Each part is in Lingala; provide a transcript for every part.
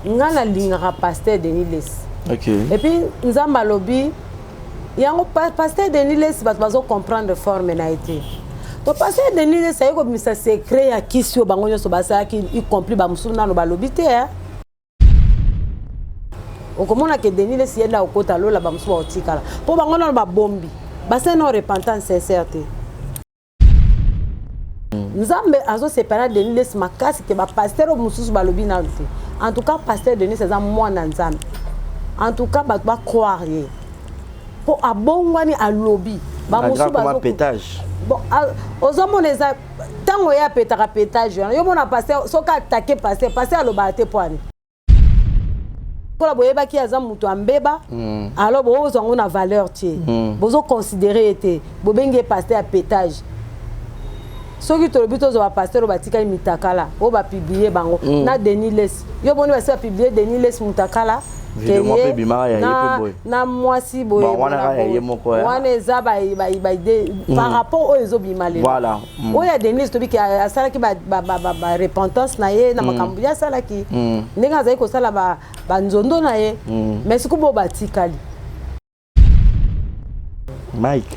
Ngana lingara pasteur Denis Les. OK. Et puis nzamba lobby yango pasteur Denis Les bazo comprendre forme na été. To pasteur Denis Les ça comme ça secret ya kisio bango nyoso basa ki y compris ba musuna no ba lobby te hein. On komona que Denis Les yenda okota lola ba musu otikala. Po bango no ba bombi. Basa no repentance sincère te. Nzambe azo séparer Denis Les makasi ke ba pasteur mususu ba lobby na te. En tout cas, pasteur Denis, c'est un moine ensemble. En tout cas, tu vas croire. Pour abongwani à lobby. Comme pétage. Bon, aux hommes, tant qu'on y a pétage, il y a pasteur, ce qui a attaqué pasteur à l'obalité poigne. Pour la boyeba qui a un mouton en béba, alors vous avez une valeur. Vous avez considéré que vous avez pasteur à pétage. Ce qui est le but de la pasteur, c'est que Mitakala, on va publier bango. Na Denis Les, yo boni va publier Denis Les Mutakala. Na moi si boy. Par rapport aux obimale. Voilà. Oh ya Denis to bi ki asala ki ba repentance na ye na makambu ya sala ki. Ndenge azali ko sala ba nzondo na ye. Mais siku bo batikali.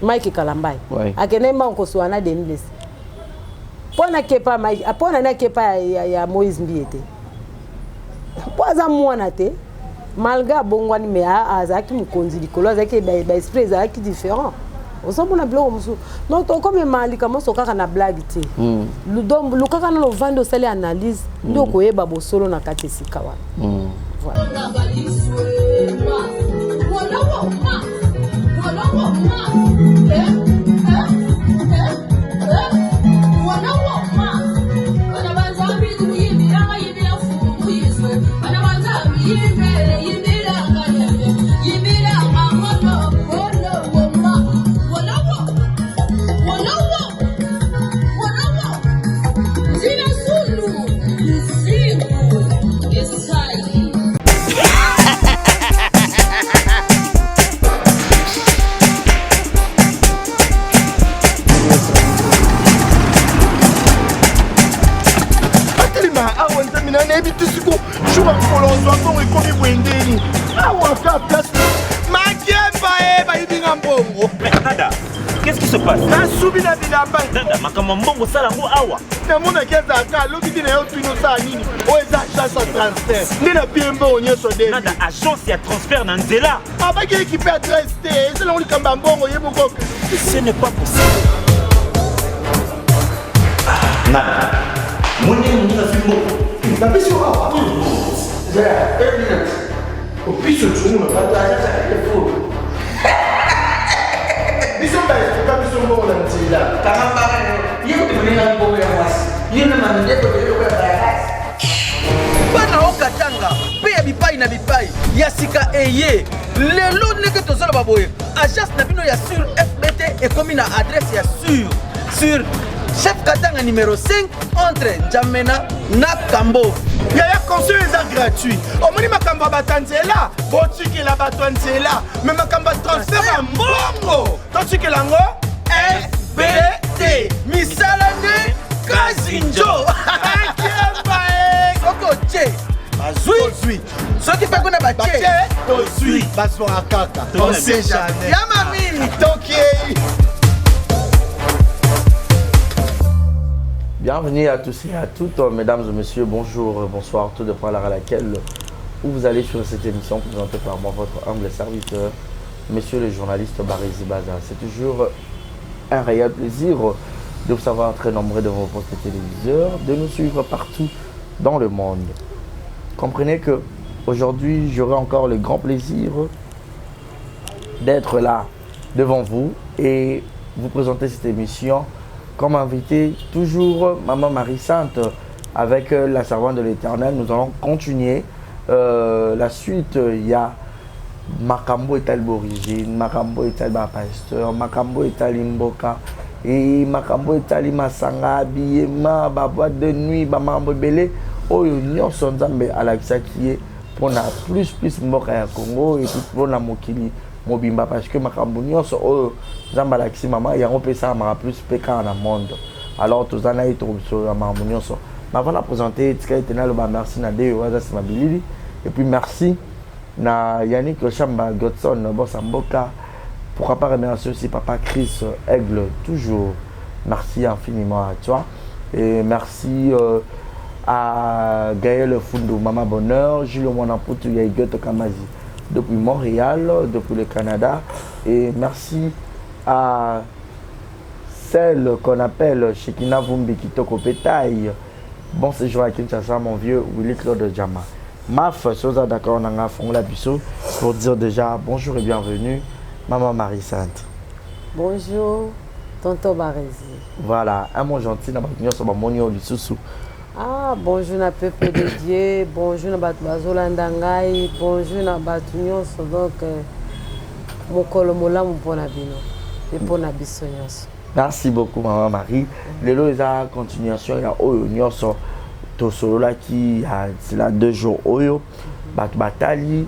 Mike Kalambai. Akene mba ko soana Denis Les. Pona kepa Mike, apona na kepa ya Moïse Mbiete. Poza mwana te. Malgré bongwani me azaki mukonzi likolo azaki ba esprit azaki différent. Osomona bilo musu. Non to comme malika mo sokaka na blague te. Ludom lukaka na vando sale analyse ndio koyeba bosolo na katesika wana. Voilà. Qu'est-ce qui se passe? Nada agence ya transfert na nzela. Ce n'est pas possible. Nada. Bana okatanga pe ya bipai na bipai ya sika eye lelo ndenge tozala baboye agence na bino ya sur FBT ekomi na adresse ya sur chef Katanga numéro 5 entre Njamena na Kambo. Yaya conseil est gratuit. Au moni makamba batanzela, botiki la batanzela, mais makamba transfert en bongo. Totiki lango FBT. Misalane Kazinjo. Koko che. Bazui. Ceux qui peuvent connaître Baché. Tozui. Bazo akaka. On sait jamais. Yamami. Tokiei. Bienvenue à tous et à toutes, mesdames et messieurs, bonjour, bonsoir, tout dépend à l'heure à laquelle vous allez sur cette émission présentée par moi, votre humble serviteur, monsieur le journaliste Barési Baza. C'est toujours un réel plaisir de vous savoir très nombreux de vos postes téléviseurs, de nous suivre partout dans le monde. Comprenez que aujourd'hui, j'aurai encore le grand plaisir d'être là devant vous et vous présenter cette émission. Comme invité, toujours Maman Marie Sainte avec la servante de l'Éternel. Nous allons continuer la suite. Il y a Makambo et Origine, Makambo et Pasteur, Makambo et Mboka, et Makambo et Masanga, Biyema, Boîte de nuit, Mambo Belé, Oyo Nyon Sonzambe Alaksa qui est pour na plus mboka ya Congo et puis pour na mokili mobimba parce que makambo nyonso oyo nzamba lakisi mama yango pesa mara plus peka na monde alors tozana interruption ya makambo nyonso avant de présenter tika etena lo ba merci na de waza simabilili et puis merci na Yannick Chamba Godson bossa mboka pourquoi pas remercier aussi papa Chris Aigle toujours merci infiniment à toi et merci à Gaël Fundo, Mama Bonheur, Gilles Mwanamputu, Yaïgote Kamazi, depuis Montréal, depuis le Canada. Et merci à celle qu'on appelle Shekina Vumbi Kitoko Pétaille. Bon séjour à Kinshasa, mon vieux Willy Claude Djama. Maf, Sosa d'accord, on a fond la biseau pour dire déjà bonjour et bienvenue, Maman Marie Sainte. Bonjour, Tonton Barézi. Voilà, un mot gentil, on a mon monio du sous. Ah, bonjour na peuple de Dieu, bonjour na batu bazolandangai, bonjour na batu nyonso donc mokolo molamu mpona bino et mpona biso nyonso. Merci beaucoup Maman Marie. Lelo eza continuation ya oyo nyonso tosolola ki ya sila 2 jours oyo batu batali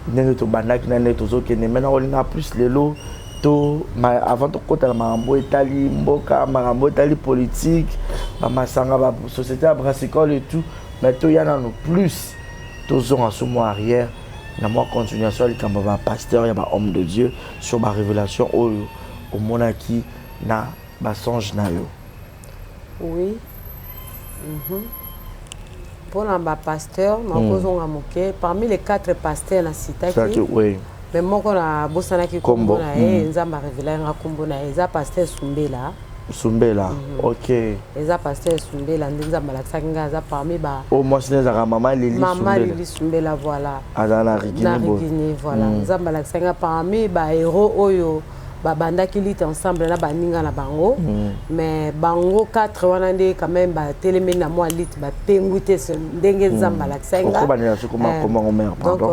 ndenge tobandaki na ndenge tozokende maintenant olinga plus lelo to avant de côté la marambo Italie mboka marambo Italie politique ba masanga ba société brassicole et tout mais to y en a plus toujours en ce mois arrière na moi continuation les ba pasteur ya ba homme de Dieu sur ba révélation au monaki na ba songe na yo. Oui. Pour un pasteur parmi les 4 pasteurs na Sitaki oui. Mais moi, quand on bossana qui kombo na nzamba révéler nga kombo na eza pasteur Sumbela. OK. Eza pasteur Sumbela nzamba la tsanga za parmi ba. Au moins c'est za maman Lili Sumbela voilà. Azana Rigini voilà. Nzamba la tsanga parmi ba héros oyo ba banda qui lit ensemble na baninga na bango. Mais bango 4 wana ndé quand même ba télémé na moi lit ba penguité ndenge nzamba la tsanga. Donc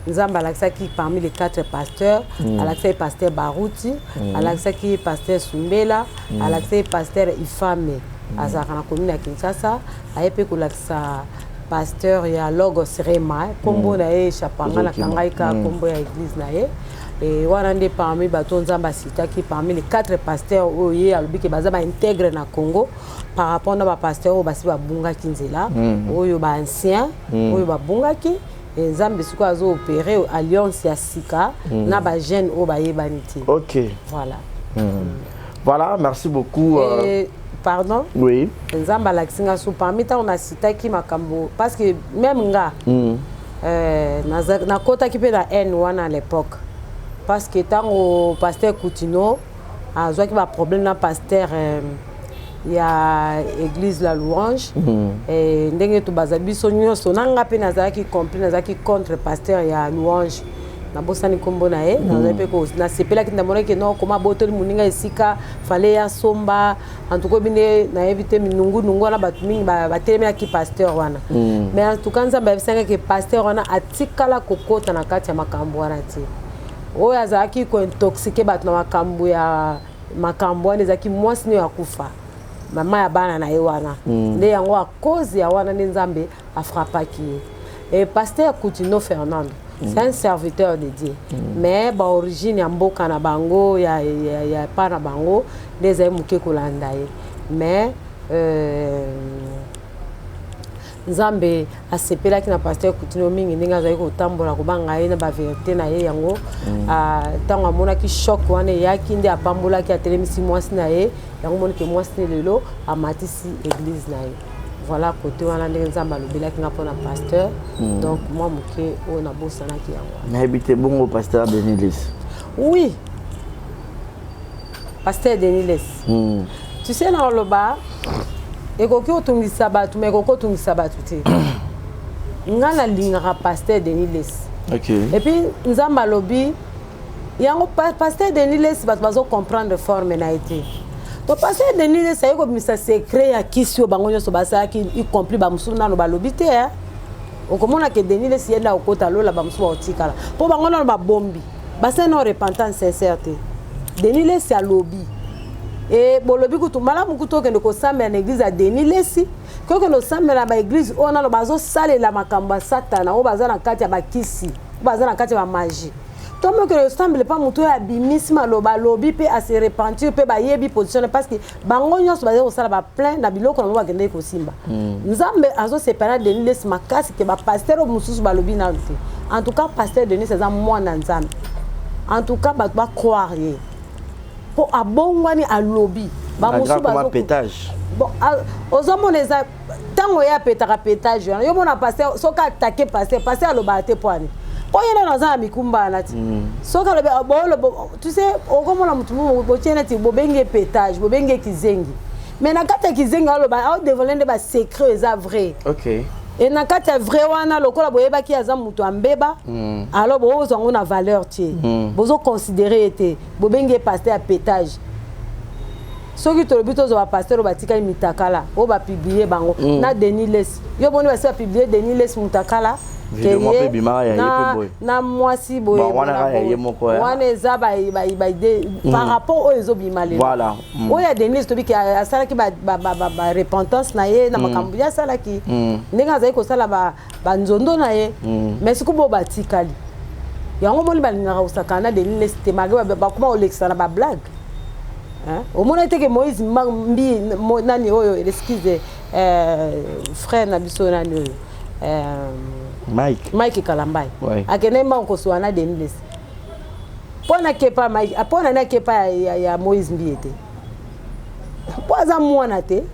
Nzamba Alaksaki parmi les 4 pasteurs, Alaksaki pasteur Barouti, Alaksaki pasteur Sumbela, Alaksaki pasteur Ifame, Azara na commune à Kinshasa, Ayepe Kolaksa pasteur ya Logos Rema, Kombo na e Chapanga na Kangaika Kombo ya église na e. Et Warande parmi Baton Nzamba Sitaki parmi les 4 pasteurs oye alobi ke baza ba intègre na Congo par rapport na ba pasteur o basi ba bunga kinzela, oyo ba ancien, oyo ba bunga ki et Nzambe siko azo opérer alliance ya sika na ba jeune o ba yebaniti. OK. Voilà. Voilà, merci beaucoup. Pardon? Oui. Nzamba Laksinga sou parmi ta on a Sitaki makambo parce que même nga na kota ki pe na N1 à l'époque parce que tango pasteur Coutinho a zo ki ba problème na pasteur il y a église la louange et ndenge to bazabi so nyonso nanga pe nazaki compris nazaki contre pasteur ya louange na bosani kombo na e na pe ko na sepela ki ndamona ke no koma botoli muninga esika fale ya somba en tout cas bine na éviter minungu na batu mingi ba telemela ki pasteur wana mais en tout cas nzamba bisenga ke pasteur wana atikala kokota na kati ya makambo wana ti oyo azaki ko intoxiquer batu na makambo wana ezaki mwasi ya kufa mama ya bana na ewana nde yango a cause ya wana nzambe a frappaki et pasteur Coutinho Fernando c'est un serviteur de Dieu mais ba origine ya mboka na bango ya pa na bango des muke kolanda ye mais nzambe asepela ki na pasteur Coutinho mingi ndinga za ko tambola ko banga ye na ba vérité na ye yango tango amona ki choc wana yaki ndi apambola ki atelemisi mwasi na ye yango moni ke mwasi lelo amatisi église na ye voilà côté wana ndenge nzamba lobela ki ngapona pasteur donc moi muke o na bosana ki yango na habité bongo pasteur Denilis. Oui, pasteur Denilis. Tu sais dans le bas ekoki otungisa batu mais ekoko otungisa batu te nga na lingaka pasteur Denilis. OK. Et puis nzamba lobi yango pasteur Denilis batu bazo comprendre forme na été to pasteur Denilis ayeko misa secret ya kisio bango nyoso basa ki y compris ba musu na no balobi te okomona ke Denilis yenda okota lola ba musu ba otikala po bango na ba bombi basa no repentance sincère te Denilis ya lobi et bolobi kutu malamu kutu okende kosambela na église ya Denis Lesi kokende osambela na baéglise oyo nano bazosalela makambo ya satana oyo baza na kati ya bakisi oyo baza na kati ya bamagie tomi okende osambela mpa motu oyo abimisi maloba lobi mpe ase repentir mpe bayebi positionne parce que bango nyonso baza kosala baplein na biloko na bango bakendeki kosimba nzambe azosepela na Denis Lesi makasi ke bapaster oyo mosusu balobi nano te en tout cas pasteur Denis eza mwana nzambe en tout cas bato bacroire ye po abongwani alobi bamosusu bazo pétage bon ozomona eza ntango ye apetaka pétage wana yo mona pasteur soki atake pasteur aloba te poani po yena naza na mikumba na ti soki alobi tu sais okomona motu botie neti bobenge pétage bobenge kizengi mais na kati ya kizengi aloba aodevole nde basekret eza vrai et na kati ya vrai wana lokola boyebaki aza moto ambeba alors bozango na valeur tie bozo considérer ete bobenge pasteur ya pétage soki tolobi tozwa pasteur batikali mitakala o ba publier bango na Denis Lesi yo boni basi ba publier Denis Lesi mutakala na mwasi boye wana eza par rapport oyo ezobima lelo oyo ya Denis Lesi tobi ki asalaki ba repentance na ye na makambo ya asalaki ndenge azali kosala banzondo na ye mais sikoyo bo batikali yango moni balingaka kosakana na Denis Lesi te malgré bakoma olekisa na bablague au moins était que Moïse mbi nani oyo excuse frère na biso nani Mike Kalambai akene mba nkoswana Denis Lesi pona kepa Mike apona na kepa ya Moïse mbi ete poza mwana te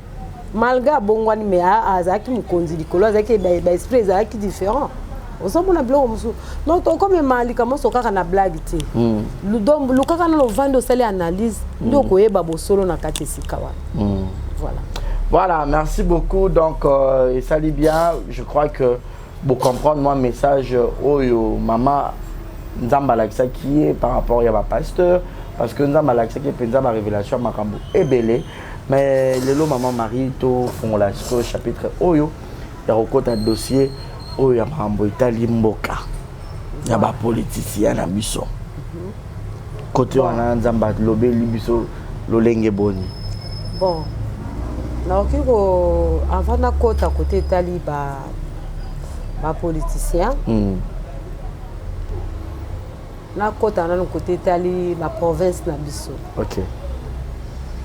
malgré bongwani me azaki mukonzi likolo azaki ba esprit azaki différent osomona biloko musu non to comme malika mo sokaka na blague te lukaka na lovando sali analyse ndo koyeba bosolo na kati sika wana voilà merci beaucoup donc et salut bien je crois que pour comprendre moi message oyo mama nzamba lakisa qui est par rapport à ma pasteur parce que nzamba lakisa qui penza ma révélation makambo ebele mais lelo maman Marie to font la chapitre oyo ya rekota dossier oyo ya makambo itali mboka ya ba politicien na biso côté wana nzamba lobeli biso lolenge boni bon na okiko avant na kota côté itali ba politicien na kota na côté itali ba province na biso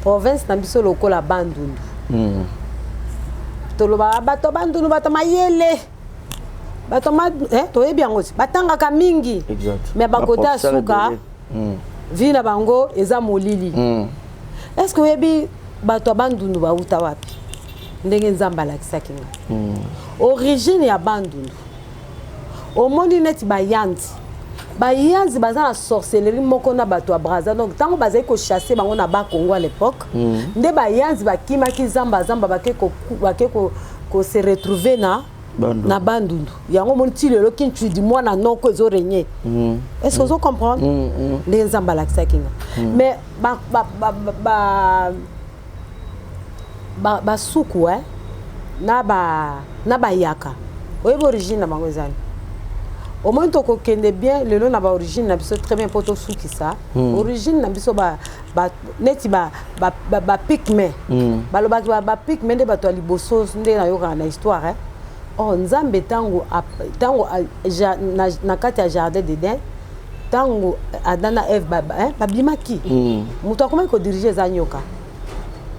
province na biso lokola bandundu toloba bato bandundu bato mayele bato toyebi yango batangaka mingi mais bakota suka vi na bango eza molili est-ce que oyebi bato bandundu bauta wapi ndenge nzamba lakisaki nga origine ya bandundu omoni neti bayanzi baza na sorcellerie moko na bato ya Braza donc tango bazali ko chasser bango na ba Congo à l'époque nde bayanzi bakimaki zamba bake ko se retrouver na bandundu yango moni ti lelo kintu di mwana noko ezo régner est-ce que vous comprenez nde nzamba lakisaki nga mais ba suku na ba yaka oyebi origine na bango ezali au moins to ko kende bien lelo na ba origine na biso très bien poto suki ça origine na biso ba neti ba pigme balobaki ba pigme nde bato liboso nde na yoka na histoire nzambe tango na kati ya jardin d'Eden tango adana Eve babimaki mutu akomaki ko diriger za nyoka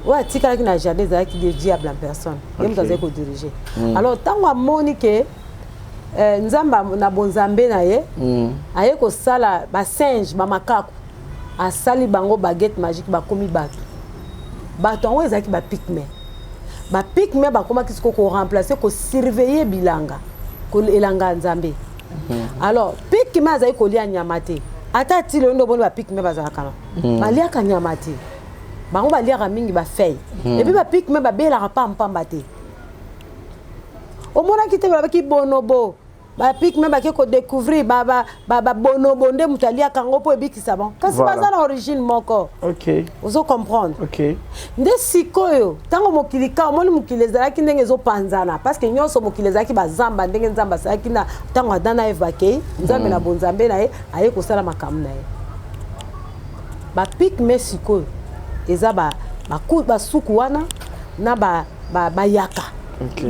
ouais tikalaki na jardin ezalaki de diable en personne ye mutu azali ko diriger alors tango amoni ke nzamba na bonzambe na ye aye kosala basinge bamakaku asali bango baguette magique bakomi bato yango ezalaki bapigme bakomaki siko koremplace kosurveiller bilanga elanga nzambe alors pigme azali kolia nyama te ata ti lelo ndoboni bapigme bazalaka na baliaka nyama te bango baliaka mingi bafei epuis bapigme babelaka pampamba te omonaki te balobaki bonobo bapigme bake kodécouvrir bonobo nde moto aliaka yango mpo ebikisa bon kasi baza na origine moko ozo comprendre nde sikoyo ntango mokili ka omoni mokili ezalaki ndenge ezopanzana parce que nyonso mokili ezalaki bazamba ndenge nzambe asalaki na ntango adana Eve bakei nzambe na bonzambe na ye aye kosala makambo na ye bapigme sikoyo eza ba suku wana na ba yaka.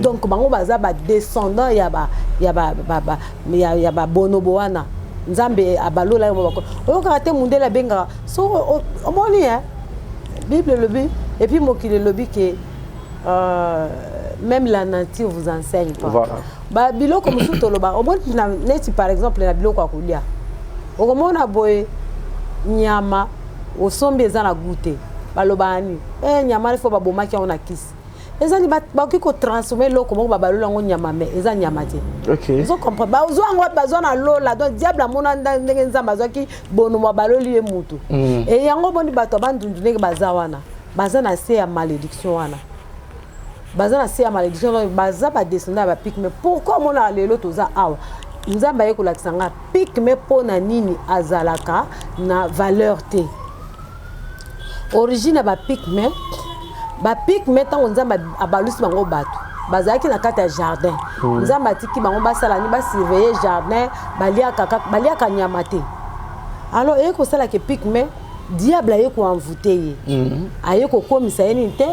Donc bango baza ba descendant ya ba bonobo wana. Nzambe abalola yo bako. Oyo karate mundela benga so omoni Bible le bi et puis mokile le bi que même la nature vous enseigne pas. Voilà. Ba biloko musu toloba omoni neti par exemple na biloko akulia. Okomona boye nyama osombi eza na goûter. Balobani nyama il faut ba bomaki on a kisi. Ezali ba ki ko transformer loko mo ba balola ngo nyama me eza nyama te. OK. Vous comprenez ba ozo ngo bazwa na lola donc diable amona ndenge nzamba zwaki bono mo baloli ye mutu. Et yango boni bato bandundu ndenge bazawana. Baza na se ya malédiction wana. Baza na se ya malédiction baza ba descendre ba pique mais pourquoi mona lelo toza awa? Nzamba ye ko laksanga pique mais pona nini azalaka na valeur te. Origine ba pique mais ba pique metant nzamba abalusi bango bato bazaki na kata ya jardin nzamba tiki bango basala ni ba surveiller jardin baliaka nyama te alors eko sala ke pique mais diable aye ko envoûter ye aye ko komisa ye ni te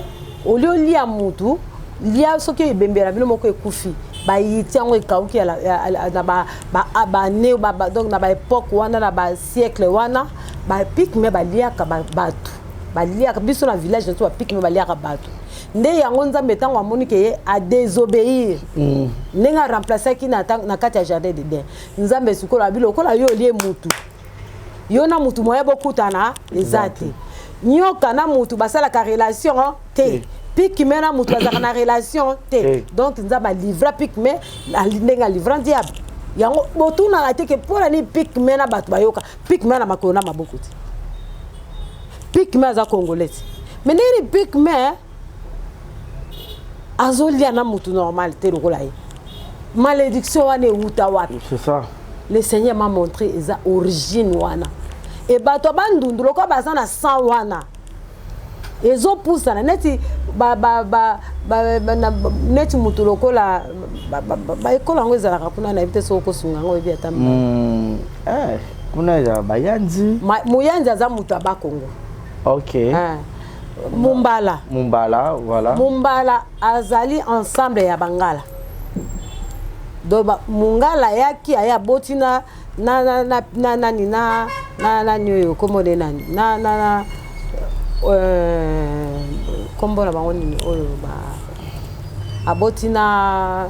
olio lia mutu lia soki ebembera bino moko ekufi ba yiti yango ekauki na ba ne donc na ba époque wana na ba siècle wana ba pique mais baliaka bato baliaka biso na village to pique me baliaka bato nde yango nzambe tango amoni ke a désobéir nenga remplacer ki na kati ya jardin de den nzambe sikola bilo kola yo lie mutu yo na mutu moya bokutana ezate nyoka na mutu basala ka relation te pique me na mutu bazaka na relation te donc nzamba livra pique me ndenga livrant diable yango botuna la te ke pola ni pique me na bato bayoka pique me na makolo na maboko te pique mais à congolais mais les pique mais azolia na mutu normal te lokolaye malédiction wana uta wapi c'est ça le Seigneur m'a montré eza origine wana et bato bandundu loko bazana sang wana ezo poussa na neti neti mutu lokola ekola ngo ezalaka kuna na ebite soko sunga ngo ebi atamba kuna ya bayanzi muyanzi aza mutu abakongo. OK. Mumbala, voilà. Mumbala azali ensemble ya Bangala. Donc Mungala yaki aya botina na nyoyo komode nani na kombo na bango nini oyo ba abotina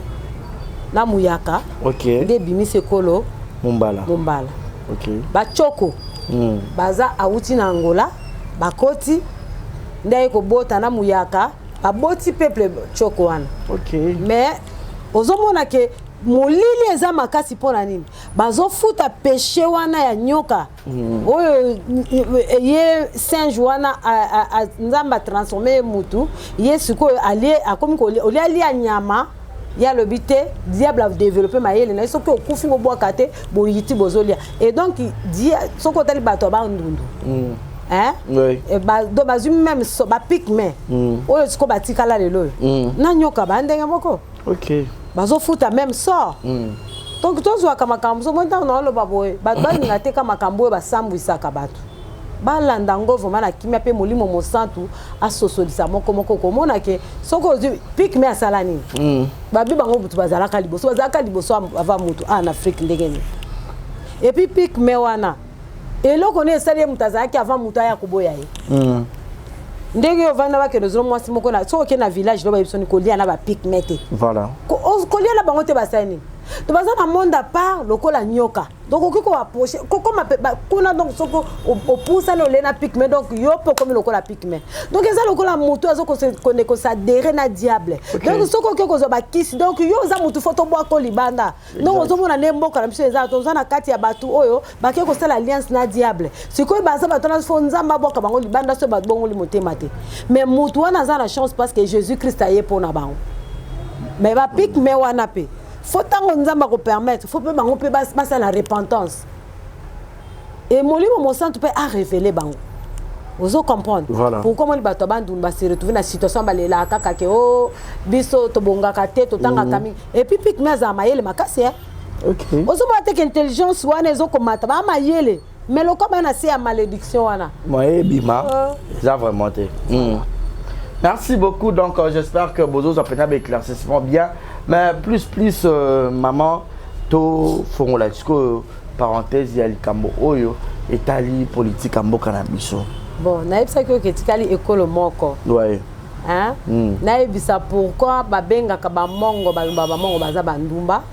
na muyaka. OK. Nde bimise kolo Mumbala. OK. Ba choko. Baza awuti na Angola. Bakoti ndai ko bota na muyaka baboti peuple choko wana. OK. Mais ozomona ke molili eza makasi pona nini bazofuta péché wana ya nyoka oyo ye singe wana nzamba transformer mutu yesu ko ali akomi ko oli ali nyama ya lobité diable a développé mayele na soki okufi ngo bwa kate boyiti bozolia et donc dia soko tali bato ba ndundu oui. Et do bazu même so ba pique mais oyo siko batikala lelo na nyoka ba ndenga moko. OK. Bazo futa même sort. Donc tozwa kama kamzo monta na lo baboye ba baninga te kama kambo ba sambu isaka bato balanda ngo vraiment na kimia pe molimo mosantu asosolisa moko komona ke soko pique mais asalani babi bango butu bazalaka liboso ava mutu en Afrique ndengeni et puis pique mais wana eloko ne esali mutazaki avant mutu ya kuboya ye ndenge ovanda ba ke nozo mwasi moko na so ke na village lo ba yebisoni kolia na ba pique mais te voilà kolia na bango te basani to baza na monde à part lokola nyoka donc okiko approcher kokoma kuna donc soko opousa no lena pique mais donc yo po comme lokola pique mais donc eza lokola mutu azo ko s'adhérer na diable donc soko okiko zo ba kisi donc yo za mutu photo bwa ko libanda donc ozo mona ne mboka na biso eza to na kati ya batu oyo ba ke ko sala alliance na diable sikoy baza ba tona fo nzamba boka bango libanda so ba bongo limotema te mais mutu wana za na chance parce que Jésus Christ a yepo na bango mais ba pique mais wana pe faut tango nzamba ko permettre faut pe bango pe basa la repentance et molimo mon centre peut a révéler bango vous comprendre voilà. Pourquoi mon bato bandu ba se retrouver na situation balela kaka ke o biso to bongaka te to tanga kami et puis pique mais za mayele makasi OK ozo mate que intelligence wana ezo komata ba mayele mais le corps bana c'est à malédiction wana. Moi bima. Ça vraiment été. Merci beaucoup. Donc j'espère que Bozo a pris un éclaircissement bien, mais plus maman to fongola que parenthèse il y a le cambo oyo etali politique ambo cannabis. Bon, naïbisa que tikali école moko. Ouais. Hein? Naïbisa pourquoi babenga ka ba mongo baza bandumba.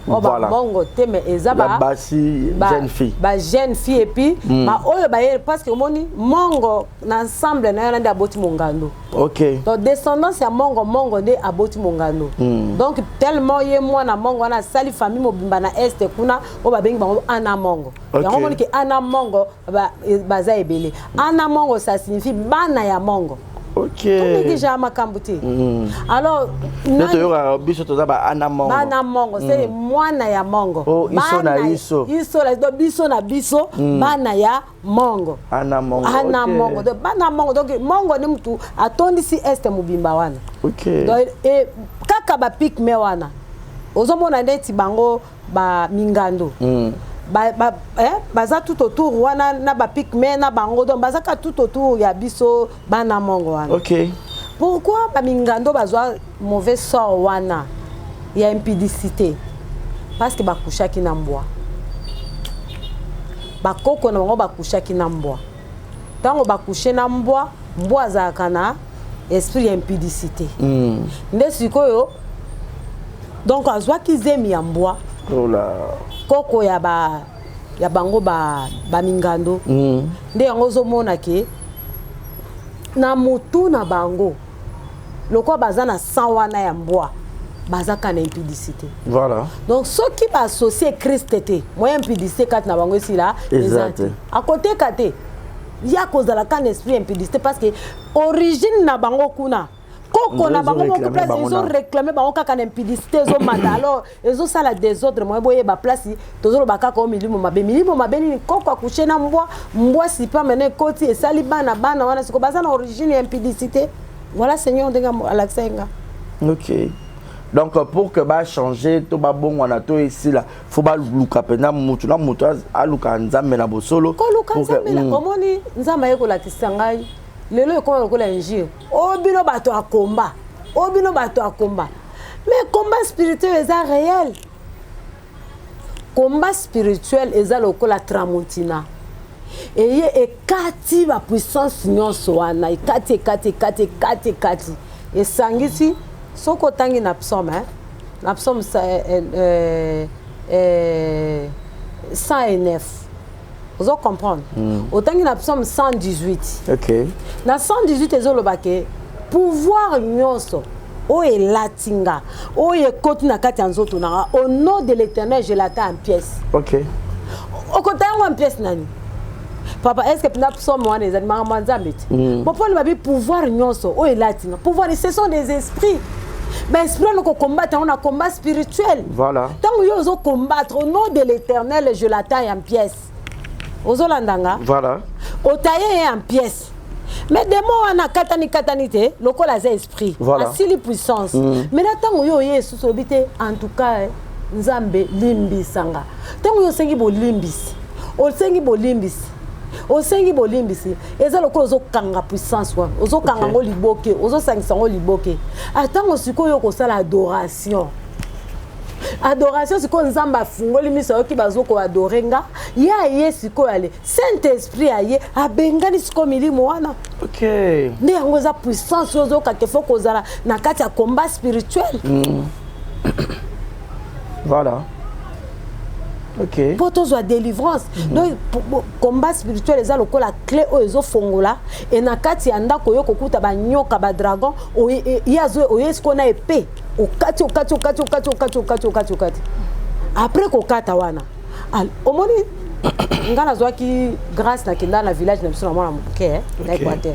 Oh voilà. Ba mongo te mais ezaba basi jeune fille. Ba jeune fille et puis ba oyo ba parce que moni mongo na ensemble na yona aboti mongando. OK. Donc descendance ya mongo de aboti mongando. Donc tellement ye moi na mongo na sali famille mobimba na est kuna o ba bengi bango ana mongo. Yango moni ke ana mongo baza ebele. Ana mongo ça signifie bana ya mongo. OK. Déjà makambuti. Alors ana mongo c'est mwana ya mongo. Oh, iso na iso. Iso la do biso na biso bana ya mongo. Ana mongo. Ana mongo. Donc bana mongo donc mongo ni mtu atondi si este mubimba wana. OK. Donc et kaka ba pic me wana. Ozomona ndeti bango ba mingando. Baza tout autour wana na ba pigme na bango donc baza ka tout autour ya biso bana mongo wana. OK. Pourquoi ba mingando bazwa mauvais sort wana? Il y a impudicité. Parce que ba kushaki na mbwa. Ba koko na bango ba kushaki na mbwa. Tango ba kushe na mbwa, mbwa za kana esprit ya impudicité. Nde sikoyo donc azwa kizemi ya mbwa. Oh là. Koko ya bango ba mingando nde yango zomona ke na mutu na bango loko baza na sang wana ya mbwa baza kana impudicité. Voilà. Donc ceux qui ba associer Christ te moyen impudicité kat na bango ici là exact. À côté kate ya cause de la can esprit impudicité parce que origine na bango kuna koko na bango moko place ils ont réclamé bango kaka na impudicité zo mata alors ils ont ça la désordre moi boye ba place tozolo bakaka au milimo mabe ni koko akuche na mbwa si pas mener koti et sali bana wana siko baza na origine ya impudicité. Voilà Seigneur ndenga Alexenga. OK. Donc pour que ba changer to ba bon wana to ici là faut ba luka pena mutu na mutu aluka nzambe na bosolo ko luka nzambe na komoni nzamba yeko la kisangai lelo ko la injire obino bato a combat mais combat spirituel est réel. Combat spirituel est la tramontina et kati ba puissance nyonso wana kati et sangisi soko tangi na psaume na psaume 109. Vous comprenez? Autant qu'il y a psaume 118. OK. Dans 118 ezolobake pouvoir nyonso o e latinga o e koti na kati nzoto na au nom de l'Éternel je l'attends en pièces. OK. O kota en pièces nani? Papa est-ce que na psaume wana ezali manzambe? Bon pour le pouvoir nyonso o e latinga. Pouvoir ce sont des esprits. Mais esprit on combattre on a combat spirituel. Voilà. Tant yo zo combattre au nom de l'Éternel je l'attends en pièces. Ozolandanga. Voilà. Otaye en pièces. Mais des mots on a katani te lokola za esprit. Voilà. Asili puissance. Mais là tant yo yesu sobite en tout cas nzambe limbisanga. Tant yo sengi bo limbisi. O sengi bo limbisi. Eza lokola zo kanga puissance wa. Ozo kanga ngo liboke, ozo sangisa ngo liboke. Atango sikoyo ko sala adoration. Adoration c'est quand nzamba fungoli miso ki bazoko adorenga ya siko ale Saint-Esprit aye abengani siko milimo wana. OK. Ne yango za puissance ozo ka ke foko zala na kati ya combat spirituel. Voilà. OK. Pour tous la délivrance. Donc combat spirituel eza lokola clé o ezo fongola et na kati ya ndako yo kokuta ba nyoka ba dragon o yazo o yesko na épée. Okati. Après kokata wana. Omoni ngana zwaki grâce na kinda na village na biso na mwana muke na Équateur.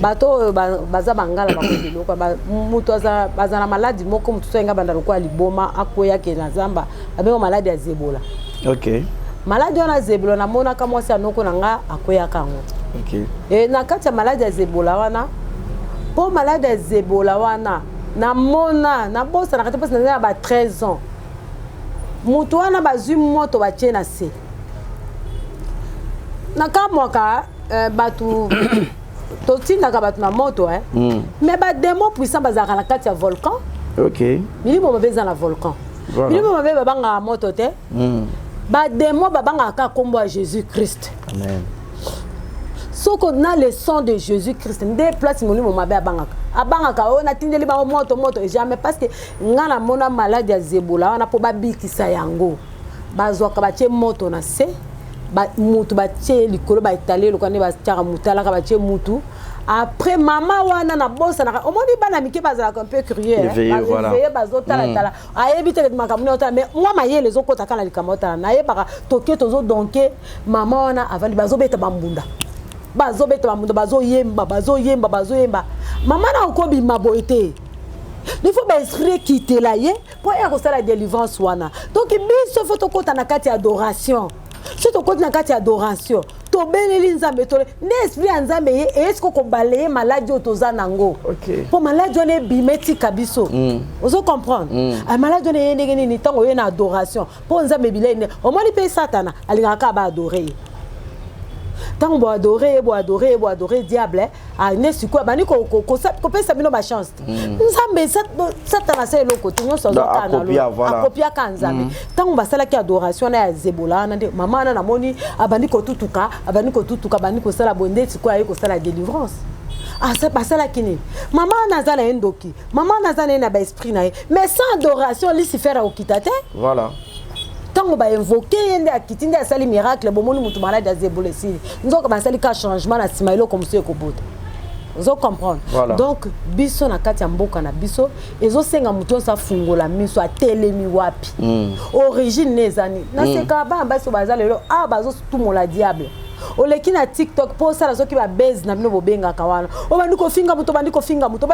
Bato baza bangala bakobilo kwa mutu baza na maladie moko mutu so nga banda lokwa liboma akoya ke na zamba abengo maladie ya Zebola. OK. Maladie na Zebola na mona kama mwasi anoko na nga akoya kango. OK. Et na kati ya maladie ya Zebola wana po maladie ya Zebola wana na mona na bosa na kati bosa na ba 13 ans. Mutu wana bazwi moto ba tchena se. nakamwaka batu totindaka bato na moto mais badémon puissant bazalaka na kati ya volcan. Ok. Milimo mabe eza na volcan. Milimo mabe babanga moto te. Badémon babangaka kombo ya Jésus-Christ. Amen. Soko na le sang de Jésus-Christ nde place milimo mabe abangaka o na tindeli ba moto jamais parce que ngana mona malade ya Zebola wana po babikisa yango. Bazwaka batie moto na se ba mutu batie likolo ba étaler lokane ba tiaka mutala ka batie mutu. Après maman wana na bossa na omoni bana mike bazala un peu curieux éveillé bazotala tala ayebite ke makamuni otala mais moi maye les okota kana likamota na yebaka toke tozo donke maman wana avali bazobeta bambunda bazoyemba maman na okobi maboité il faut ba esprit quitter là yé pour y avoir la délivrance wana donc biso faut to kota na kati adoration si to kota na kati adoration to beleli nzambe to l'esprit nzambe ye est-ce ko balayer maladie otoza nango pour maladie on est bimeti kabiso ozo comprendre a maladie on est ndenge ni tango ye na adoration pour nzambe bilene au moins pe satana alingaka ba adorer tant bo adorer diable a nesu ko bani ko pesa bino ba chance nzambe satana c'est loko tunyo so akopia kanzambe tant ba sala ki adoration na Zebola na mama na moni abani ko tutuka bani ko sala bonde ti ko ayi ko sala délivrance ça passe la kini maman nazana endoki maman nazana na ba esprit na mais sans adoration Lucifer a okitate voilà. Tant ba invoquer yende akitinde asali miracle bomoni mutu malade ya Zebola si nzoka basali ka changement na simailo comme ça ekobota vous comprendre donc biso na kati ya mboka na biso ezo senga mutu sa fungola miso atelemi wapi origine nezani na seka ba baso bazalelo bazo tumola diable oleki na TikTok pour ça la ki ba base na bino bobenga kawana obandi ko finga muto zali ko finga muto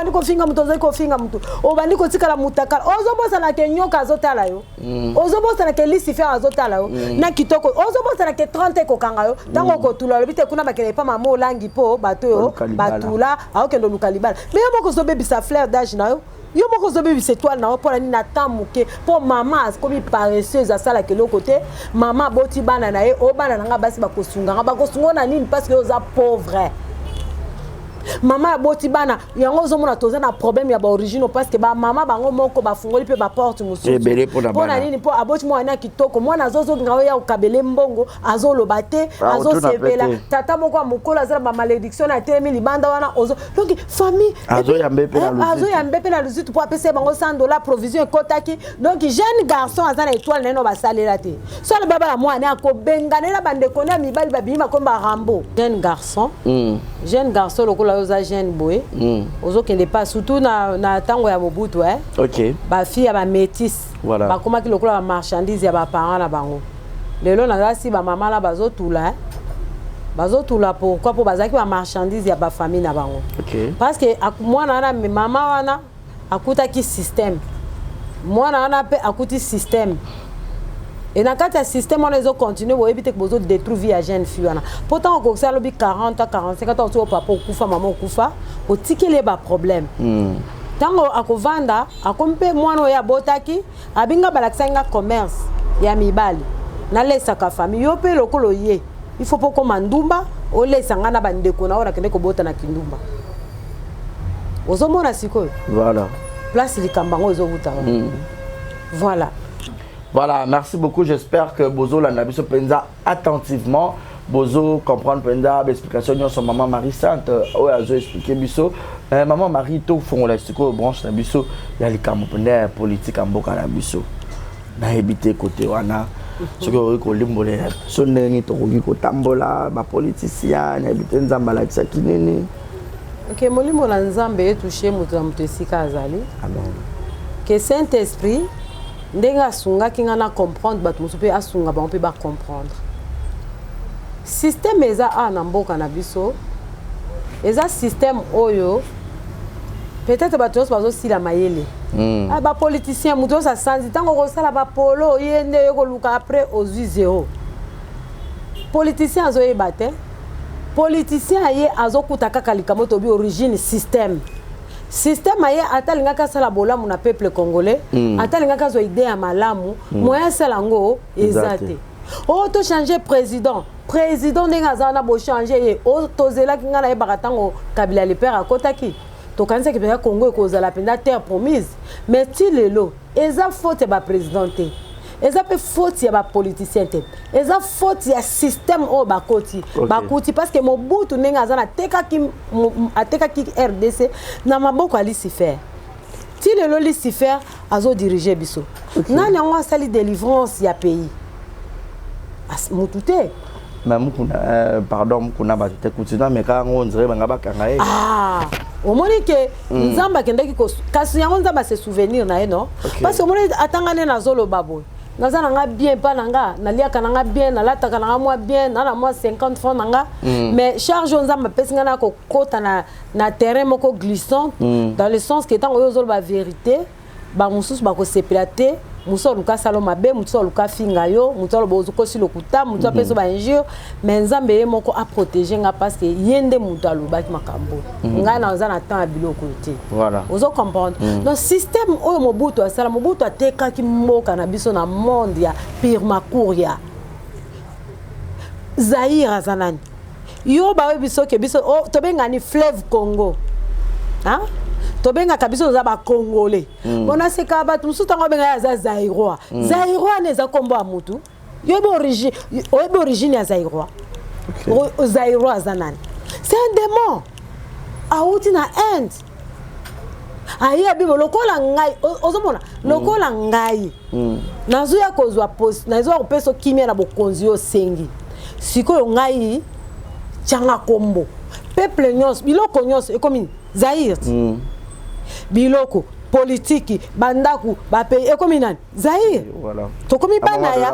obandi ko tikala mutaka ozobosa na ke nyoka azotala yo ozobosa na ke Lucifer azotala yo na kitoko ozobosa na ke 30 ko kanga yo tango ko tula lobite kuna bakele pa mama olangi po bato yo batula aokendo lukalibala mais moko zo bebisa fleur d'âge na yo yo moko zo bebisa étoile na pour na tamuke pour maman comme paresseuse à ça la que l'autre côté maman boti bana na ye o bana nga basi bakosunga na nini parce que oza pauvre maman boti bana yango zo mona toza na problème ya ba origine parce que ba maman bango moko ba fungoli pe ba porte musu pour na nini pour aboti mwana kitoko mwana zozo ngayo ya ukabele mbongo azolo bate azo sepela tata moko mukola za ba malédiction na temi libanda wana ozo donc famille azo yambe pe na luzitu pour apesa bango $100 provision ekotaki donc jeune garçon azana étoile neno ba salela te so le baba la mwana akobenganela bande kona mibali babima komba rambo jeune garçon lokola oza jeune boy ozo kende pas surtout na tango ya bobutu OK ba fille ya ba métis ba komaki lokola ba marchandise ya ba parents na bango lelo na si ba mama la bazotula pourquoi pour bazaki ba marchandise ya ba famille na bango parce que mwana na mama wana akutaki système mwana wana pe akuti système et na kati ya système on ezo continuer bo éviter que bozo détruire vie à jeune fille wana pourtant ko ça lobi 40 ans 45 ans to papa okufa maman okufa otikele ba problème tango akovanda akompe mwana ya botaki abinga balakisanga commerce ya mibali na lesaka famille yo pe lokolo ye il faut pas comme ndumba o lesanga na bandeko na ora kende ko bota na kindumba ozomona sikoyo voilà place likambango ezobuta Voilà, merci beaucoup. J'espère que Bozo l'anabiso penza attentivement. Bozo comprendre penza l'explication sur maman Marie Sainte. Ouais, azo expliquer biso. Maman Marie to font la stiko branche na biso. Ya li kamopene politique amboka na biso. Na ebité côté wana. Ce que ko limbole. So neni to ko tambola ba politicien na ebité nzamba la kinini. OK, molimo la nzambe etouché mutu na mutu esika azali. Amen. Que Saint-Esprit ndenga sunga kinga na comprendre batu musu pe asunga ba on peut ba comprendre système eza na mboka na biso eza système oyo peut-être batu bazo sila mayele ba politicien mutu sa sanzi tango ko sala ba polo yende yoko luka après aux 0 politicien azo yebate politicien aye azokuta kaka likamoto bi origine système aye atalinga kasala bolamu na peuple congolais atalinga kazo idée ya malamu moya salango ezate oh to changer président ndenge azana bo changer oh tozela kinga na ebakatango Kabila le père akotaki to kanisa ke Congo ekozala penda terre promise mais ti lelo eza faute ba présidenté eza pe faute ya ba politicien te eza faute ya système o bakoti bakuti parce que Mobutu ndenge azana ateka ki RDC na maboko ali si faire ti lelo li si faire azo diriger biso nani yango asali délivrance ya pays mutute même pardon kuna ba te kutina mais quand on dirait banga bakanga omoni ke nzamba kendaki ko kasi yango nzamba se souvenir na non parce que omoni atangane na zolo babo naza nanga bien pa nanga naliaka nanga bien nalataka nanga moi bien na moi 50 francs nanga mais charge nzamba pesinga na ko kota na terrain moko glissant dans le sens que tant yo zolo ba vérité ba mususu ba ko sepilate muso luka saloma be muso luka finga yo muso bozo ko si lokuta muso peso ba injure mais nzambe ye moko a protéger nga parce que yende muto alobaki makambo nga na nzana temps biloko te voilà ozo comprendre donc système oyo Mobutu asala Mobutu ateka ki mboka na biso na monde ya pire makuria Zaire azanani yo ba biso ke biso tobenga ni fleuve Congo hein tobenga kabiso za ba congolais bona se ka ba tusu tango benga za Zaïrois Zaïrois neza kombo a mutu yo origine ya Zaïrois Zaïrois zanani c'est un démon auti na end aya bibo lokola ngai ozomona lokola ngai nazo ya kozwa post nazo ko peso kimia na bokonzi yo sengi sikoyo ngai changa kombo peuple nyos biloko nyos ekomi Zaïre biloko politique bandaku ba pays ekomi nani Zaïre voilà to komi bana ya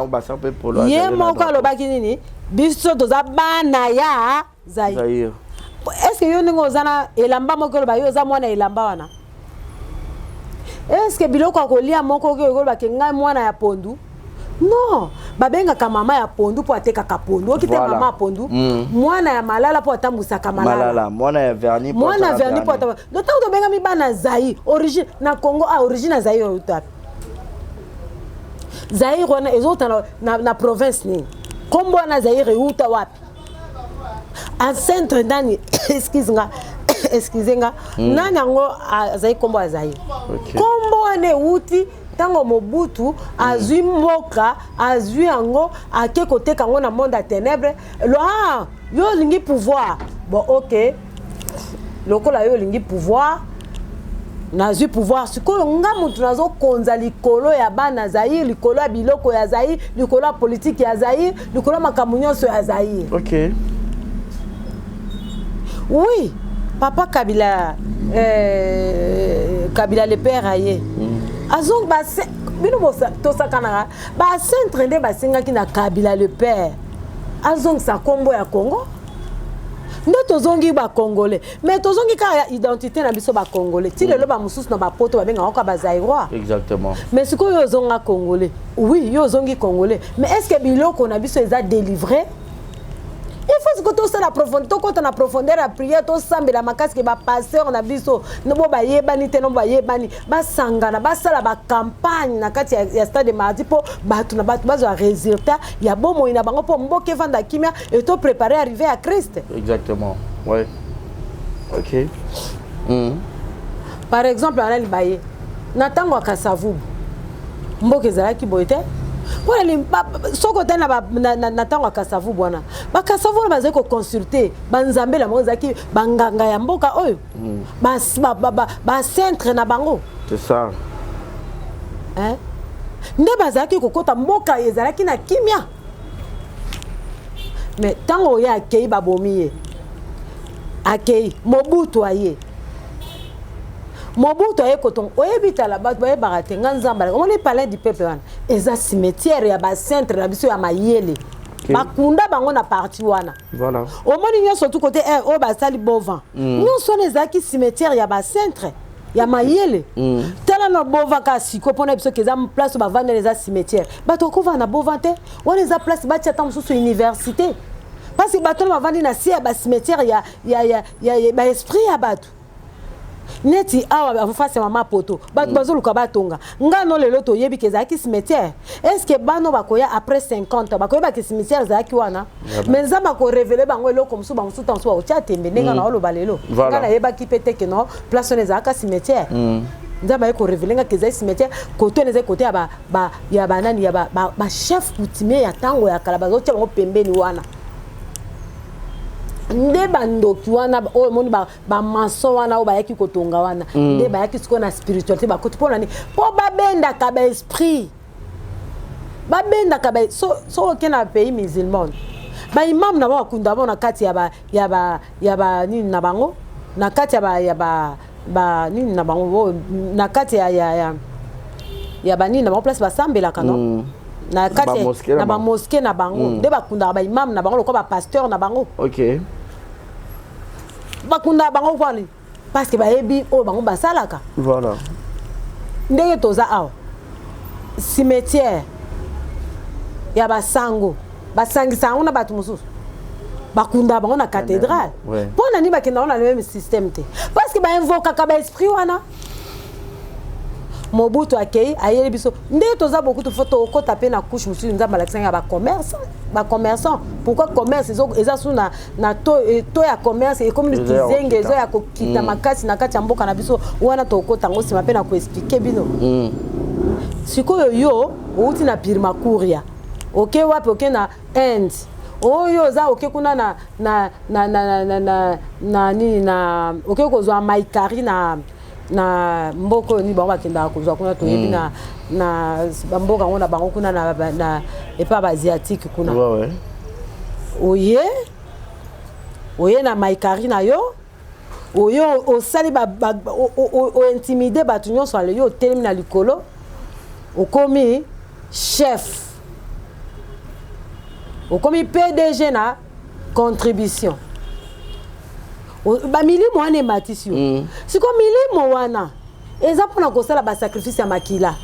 ye moko alobaki nini biso toza bana ya Zaïre est-ce que yo ningo zana elamba moko ba yo za mwana elamba wana est-ce que biloko akolia moko ko ba ke ngai mwana ya pondu non babenga ka mama ya pondu po ateka ka pondu okite mama ya pondu mwana ya malala po atambusa ka malala mwana ya verni po atambusa donc to benga mi bana Zaïre origine na Congo origine na Zaïre utapi Zaïre wana ezota na province ni kombo na Zaïre uta wapi en centre ndani excusez-nga nani ngo Zaïre kombo ya Zaïre kombo ane uti tango Mobutu azui mboka azui ango ake kote kango na monde à ténèbres yo lingi pouvoir bon OK lokola yo lingi pouvoir nazui pouvoir sikoyo nga mutu nazo konza likolo ya bana Zaïre likolo ya biloko ya Zaïre likolo ya politique ya Zaïre likolo makambo nyonso ya Zaïre OK oui papa Kabila Kabila le père aye azong ba bino bosa to sakana ba centre ndé ba singa ki na Kabila le père azong sa kombo ya Congo ndo tozongi ba congolais mais tozongi ka identité na biso ba congolais ti lelo ba mususu na ba poto ba benga ko ba Zaïrois exactement mais siko yo zonga congolais oui yo zongi congolais mais est-ce que biloko na biso eza délivré il faut que tout ça la profondeur to kota na profondeur la prière to sambela makasi ke ba pasteur na biso no bo ba yebani te no ba yebani ba sangana ba sala ba campagne na kati ya stade mardi po batu na batu bazo résultat ya bomo ina bango po mboke vanda kimia et to préparer arriver à Christ exactement ouais OK par exemple on a libaye na tango akasavu mboke zalaki boyete pour les soko tena na tango akasavu bwana bakasavu na bazeko consulter banzambe la mozaki banganga ya mboka oyo ba centre na bango c'est ça hein nde bazaki kokota mboka ezalaki na kimia mais tango ya akei babomiye akei Mobutu aye Mobutu aye koton oyebita la bato baye barate nganzamba on est parler du peuple wana eza cimetière ya ba centre na biso ya mayele bakunda bango na parti wana voilà omoni nyonso tout côté o ba sali bovin nyonso ezaki cimetière ya ba centre ya mayele tala na bovin ka siko pona biso keza place ba vendre les cimetière bato ko va na bovin te on les a place ba tiata mususu université parce que bato ba vendre na si ya ba cimetière ya ba esprit ya bato neti awa face mama poto bato bazoluka batonga ngano lelo toyebi ke ezalaki cimetière est ce que bano bakoya après 50 bakoyeba ke cimetière ezalaki wana mais nzambe akorevele bango eloko mosusu bango suta mosusu bakotia tembe ndenge na oloba lelo nga nayebaki pe te ke no place wana ezalaka cimetière nzambe aye korevele nga ke ezalaki cimetière kote wana ezali kote ya banani ya bachef coutumier ya ntango ya kala bazotia bango pembeni wana nde bandoki wana oyo moni bamason wana oyo bayaki kotonga wana nde bayaki sikoyo na spiritualité bakoti mpo nani mpo babendaka baesprit babendaka so oke na pays musulman baimam na bango bakunda bango na kati ya banini na bango na kati ya nini na bango na kati ya banini na bango place basambelaka no na kati na bamoske na bango nde bakundaka baimam na bango lokola bapasteur na bango ok bakunda bango kwani parce que bayebi oyo bango basalaka voilà ndenge toza awa cimetière ya basango basangisa yango na bato mosusu bakunda bango na cathédrale mpo nani bakenda ngo na le même système te parce que bainvokaka baesprit wana Mobutu akei ayeli biso ndenge toza beaucoup de photo okota pe na couche mosusu nzambe alakisanga ya commerçant pourquoi commerce eza su na to ya commerce et comme kizenge ezo ya kokita makasi na kati ya mboka na biso wana tokota ngo sima pe na koexpliquer bino sikoyo yo outi na Pirmakuria oke wapi oke na Inde oyo za oke kuna na nini na oke kozwa maikari na mboko ni bango bakenda kozwa kuna toyebi na mboka ngo na bango kuna na epa ba asiatique kuna oye na maikari na yo oyo osali o intimider batu nyonso ale yo telemi na likolo okomi chef okomi PDG na contribution ba milimo wana ematisi yo siko milimo wana eza mpona kosala basacrifice ya makila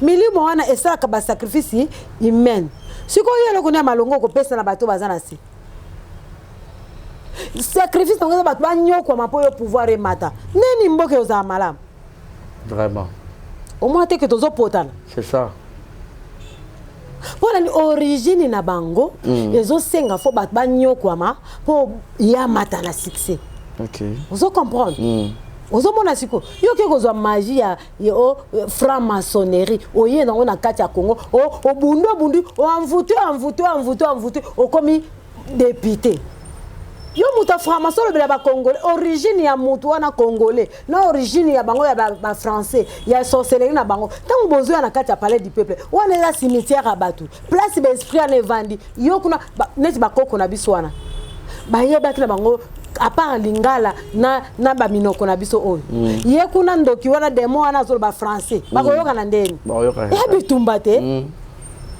milimo wana esalaka basacrifice humaine siko yo eloko na malongo okopesa na bato baza na se sacrifice nango eza bato banyokwama mpo yo pouvoir emata nini mboka ozala malamu vraiment omona te ke tozopotana c'est ça mpona ni origine na bango ezosenga fo bato banyokwama mpo yamata na succès. Vous comprenez? Vous avez siko yo ke kozwa magie ya franc-maçonnerie oye na ona kati ya Congo o bundu envoûté okomi député yo muta franc-maçon le ba congolais origine ya mutu wana congolais na origine ya bango ya ba français ya sorcellerie na bango tango bozo ya na kati ya palais du peuple wana ya cimetière ya batu place ba esprit na evandi yo kuna neti bakoko na biso wana ba yeba kina bango à part lingala na ba minoko na biso oyo ye kuna ndoki wana demo wana zolo ba français bakoyoka na ndeni ya bitumba te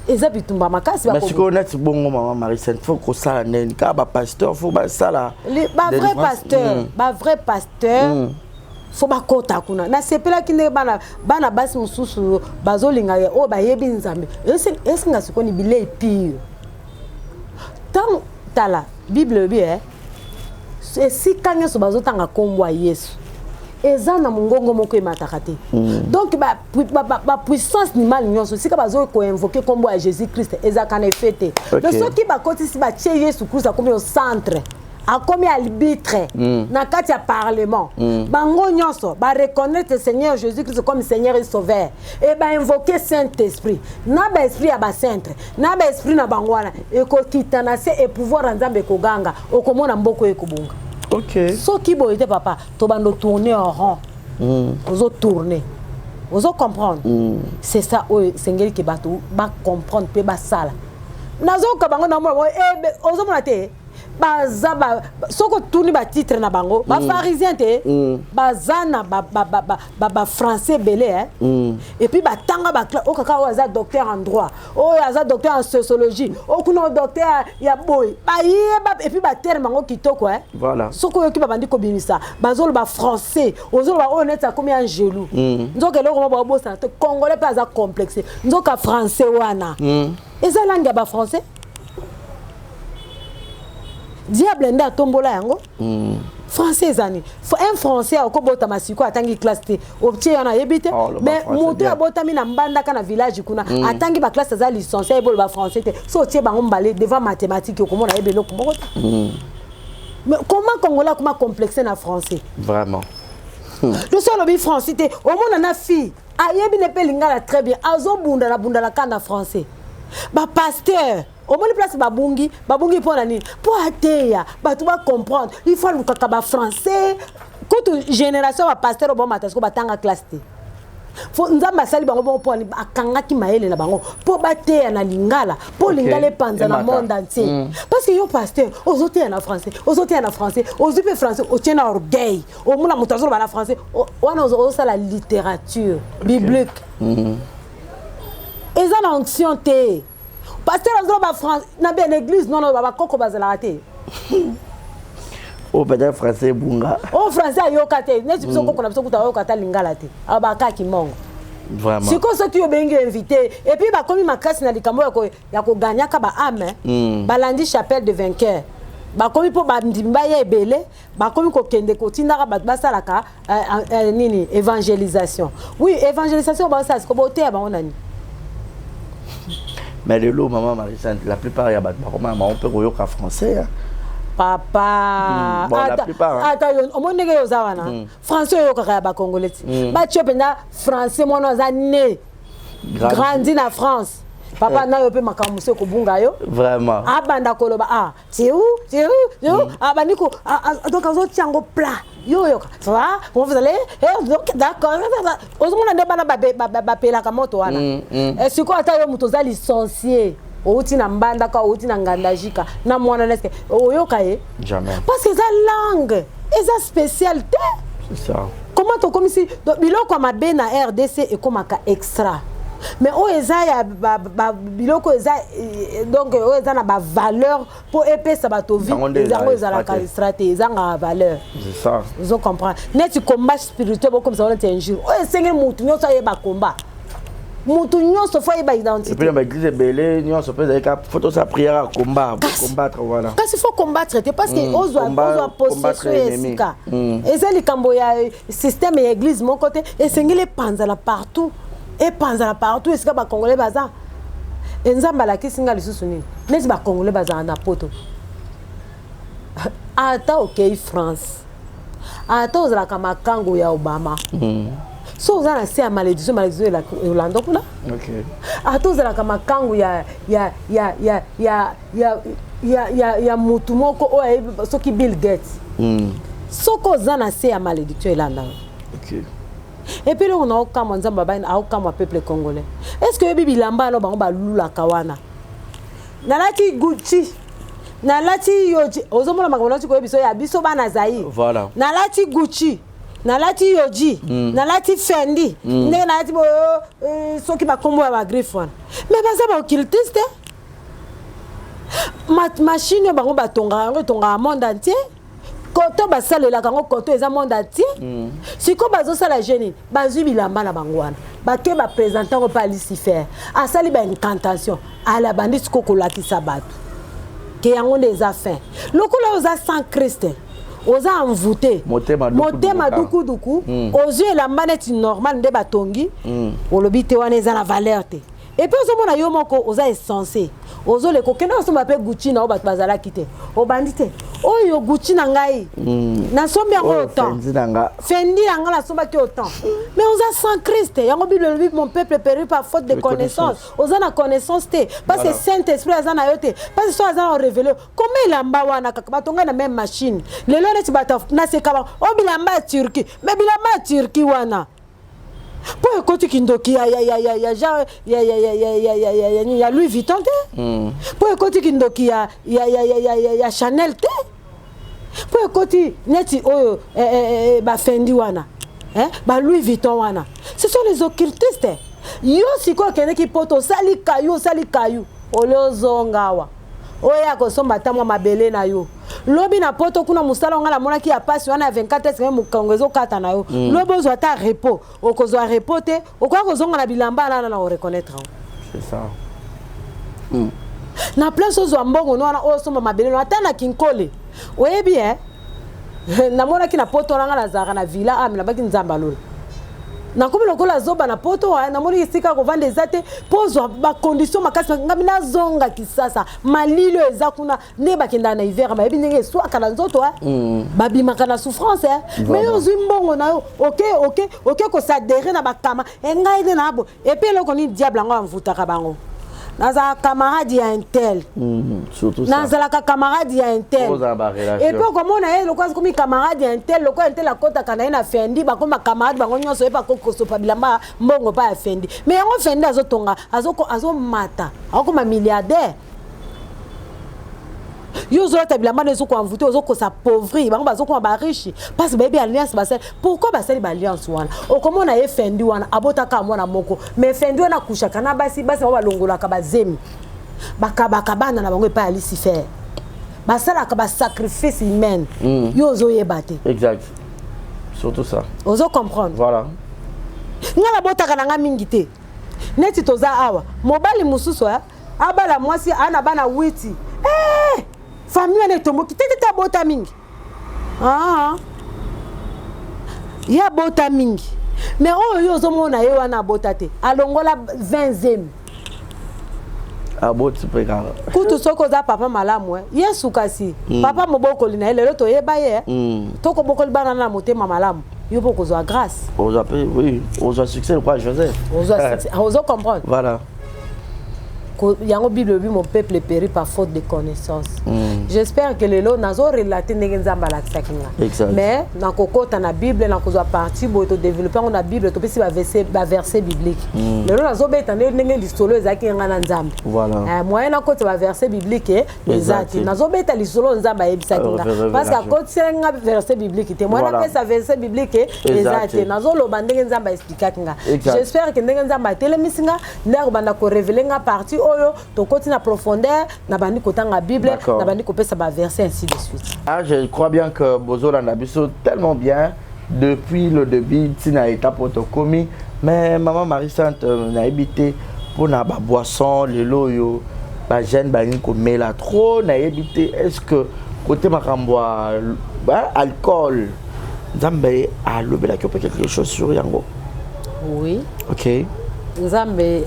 eza bitumba makasi ba mais siko net bongo mama Marie-Sainte faut ko sala ndeni ka ba pasteur faut ba sala ba vrai pasteur faut ba kota kuna na sepela kinde bana basi mususu bazolinga o ba yebi nzambe esinga siko ni bilei pire tant tala bible bien si kanya so bazotanga kombo ya Yesu eza na mongongo moko emataka te donc ba puissance nimali nyonso sika bazo ko invoquer kombo ya Jésus Christ eza kana efete le soki bakoti si ba tie Yesu Christ akomi au centre akomi arbitre na kati ya parlement bango nyonso ba reconnaître Seigneur Jésus Christ comme Seigneur et Sauveur et ba invoquer Saint-Esprit na ba esprit ya ba centre na ba esprit na bango wana ekokitana se et pouvoir nzambe koganga okomona mboko ekobunga. OK. Soki boyete papa to bando tourner en rond. Ozo tourner. Ozo comprendre. C'est ça sengeli ke bato ba comprendre pe ba sala. Nazo ka bango na mo ozo mona te baza soko tourner ba titre na bango ba pharisien te bazana ba français belé et puis ba tanga ba o kaka o aza docteur en droit o aza docteur en sociologie o kuna docteur ya boy ba yeba et puis ba terme bango kitoko voilà soko yo ki ba bandi ko binisa bazolo ba français ozolo ba honnête comme un jaloux nzoka loko ba bosa te congolais pas za complexe nzoka français wana eza langue ba français diable nda tombola yango français zani un français akobota masiko atangi classe te obtie yana yebite mais moto abota mi na mbanda kana village kuna atangi ba classe za licencié ebolo ba français te so tie bango mbale devant mathématiques komona yebelo komoko mais comment congolais comment complexé na français vraiment le seul obi français te au monde na fille ayebi ne pe lingala très bien azo bunda la kana français ba pasteur au moins place babungi pour la nini pour ateya ba tu vas comprendre il faut le kaka français toute génération ba pasteur bon matasko batanga classe te faut nzamba sali bango bon pour akanga ki maele na bango pour bateya na lingala pour lingala panza na monde entier parce que yo pasteur ozoteya na français ozupe français o tient orgueil au moins la mutazo ba na français wana ozo la littérature biblique et ça l'onction te pasteur en France na bien église non ba koko bazala te oh peut-être français bunga oh français ayokate ne biso koko na biso kuta yokata lingala te abaka ki mongo vraiment siko so tu obengi invité et puis ba komi makasi na likambo ya ko gagner ka ba ame balandi chapelle de vainqueur ba komi po ba ndimba ya ebele ba komi ko kende ko tindaka ba basalaka nini évangélisation oui évangélisation ba ça ko boté ba onani. Mais le lot, maman Marie-Sainte, la plupart, il y a on peut regarder français. Hein. Papa, bon, la plupart. Attends, on m'a dit que vous français, vous avez congolais. Bah, tu as français, moi, nous avons né, grandi en France. Papa, na yo pe makamuso ko bunga yo. Vraiment. Abanda koloba c'est où? Abaniko donc azo tiango plat. Yo ça va? On vous allez d'accord. Ozomona nde bana ba pela ka moto wana. Est-ce que ata yo mutoza licencié? Outi na mbanda ka outi na ngandajika na mwana neske oyoka ye? Jamais. Parce que ça langue, et ça spécialité. C'est ça. Comment to comme si biloko mabe na RDC et comme ka extra. Mais o eza ya biloko eza donc o eza na ba valeur pour épesa bato vie ezango eza la stratégie ezanga valeur c'est ça vous comprenez net combat spirituel comme ça on est un jour o esenge mutu nyoso yeba combat mutu nyoso fo yeba identité et puis ba église belé nyoso peut dire photo sa prière à combattre voilà parce qu'il faut combattre parce que ozo possession esika eza likambo ya système ya église mon côté esengele panzala partout et panzala partout est-ce que ba congolais baza enzamba la kisinga lisusu nini nesi ba congolais baza na poto ata OK France ata ozala kama kango ya Obama so ozala se ya malédiction la Hollande kuna OK ata ozala kama kango ya mutu moko o soki Bill Gates soko ozana se ya malédiction elanda OK. Et puis on a aucun manzamba a aucun peuple congolais. Est-ce que bibi lamba no ba lula kawana? Nalati Gucci. Nalati Yoji. Ozomona makambo ko biso ya biso bana zai. Voilà. Nalati Gucci. Nalati Yoji. Nalati Fendi. Ndenge nalati bo soki ba kombo ya ba griffon. Mais baza ba occultiste. Machine ba ngo tonga monde entier. Koto basalela kango koto eza monde entier siko bazosala jeune bazwi bilamba na bangwana bake ba présentant ko pa Lucifer asali ba incantation ala bandi siko kolakisa bato ke yango ndeza fin lokola oza sans Christ oza envoûté motema duku ozwi elamba neti normal nde batongi olobi te wana eza na valeur te et puis ozomona yo moko oza essentiel ozo le kokena osomba pe Gucci na obat bazala kite obandi te oyo Gucci na ngai na sombi yango autant fendi nanga na somba ki autant mais oza sans Christ yango Bible le mon peuple périt par faute de connaissance oza na connaissance te parce que Saint-Esprit aza na yo te parce que so aza na révéler comment il amba wana kaka batonga na même machine lelo neti bata na sekaba o bilamba Turquie mais bilamba Turquie wana pour écouter kindoki ya Louis Vuitton te pour écouter kindoki ya Chanel te pour écouter neti oyo ba Fendi wana ba Louis Vuitton wana ce sont les occultistes yo siko kene ki poto sali kayu olozongawa oya ko somba tamwa mabele na yo lobi na poto kuna musala ngala mona ki ya pasi wana 24 semaines mukongezo kata na yo lobo zo ta repos okozwa repote okwa kozonga na bilamba na reconnaître c'est ça na place ozo mbongo no wana o somba mabele no atana kinkole Oui bien. Namona ki na poto nanga na zara na villa amela baki nzamba lolo. Na komi lokola zoba na poto namoni isika ko vendre zate pozo ba condition makasi ngami na zonga kisasa malilo eza kuna ne bakenda na hiver ba ebinenge so akala nzoto babi makana souffrance mais yo zimbongo na yo OK ko s'adhérer na bakama engai de nabo et puis loko ni diable ngo amvutaka bango. Naza camarade ya intel. Surtout ça. Naza la camarade ya intel. Et puis comment on a le quoi comme camarade ya intel, le quoi intel la kota kana na fendi ba comme camarade bango nyonso e ba ko so pabilamba mbongo pa fendi. Mais yango fendi azotonga, azo mata. Ako ma milliardaire. Yo zo tabilamba nezo ko envoûter ozo ko sa pauvri, bango bazo ko ba riche parce que baby alliance ba sel. Pourquoi ba sel ba alliance wana? O comment on a fendi wana abota ka mwana moko. Mais fendi wana kusha kana basi ba longola ka ba zemi. Bakabana na bango pa ali si faire. Ba sala ka ba sacrifice humain. Yo zo yebate. Exact. Surtout ça. Ozo comprendre. Voilà. Ngala bota kana nga mingite. Neti toza awa. Mobali mususu abala mwasi ana bana witi. Famille ne tombo kitete ta bota mingi. Ya bota mingi. Mais yo zo mona ye wana bota te. Alongola 20e. Aboti peka. Kutu soko za papa malamu Yesu kasi. Papa moboko lina lelo to yeba ye. Toko bokoli bana na motema malamu. Yo boko zo grâce. Ozo oui, ozo succès quoi Joseph. Ozo comprendre. Voilà. Yango Bible mon peuple périt par faute de connaissance. J'espère que les lots nazo relater nzamba la tsakinga. Mais na kokota na Bible na kozwa partie bo to développer on a Bible to pesi ba verset biblique. Les lots nazo beta ndenge lisolo ezaki ngana nzamba. Voilà. Moyen na kota ba verset biblique ezaki. Nazo beta lisolo nzamba ebisakinga. Parce que kota nga verset biblique te moyen na pesa verset biblique ezaki. Nazo loba ndenge nzamba expliquakinga. J'espère que ndenge nzamba telemisinga ndako banda ko révéler nga partie oyo to continue na profondeur na bandi kotanga Bible na bandi kopesa ba verset ainsi de suite. Je crois bien que Bozola na biso tellement bien depuis le début tina étape autocomi mais maman Marie Sainte na habité pour na ba boisson le loyo ba jeune ba ko mela trop na habité est-ce que côté makambo alcool Nzambe a lobela quelque chose sur yango? Oui. OK. Nzambe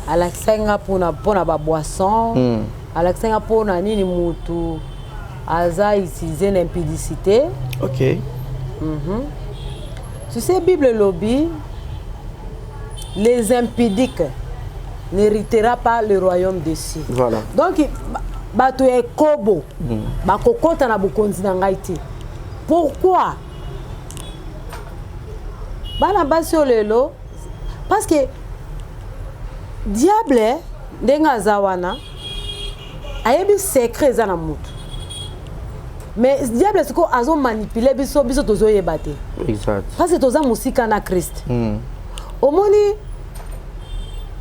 alakisanga pona ba boisson alakisanga pona nini mutu aza utiliser l'impudicité. OK. Tu sais Bible lobby les impudiques n'héritera pas le royaume des cieux. Voilà. Donc bato ya kobo bakokota na bokonzi na ngai te. Pourquoi? Bana basi lelo parce que diable ndenga zawana ayebi secret za na mutu. Mais diable siko azo manipuler biso tozo yebate. Exact. Parce que toza musika na Christ. Omoni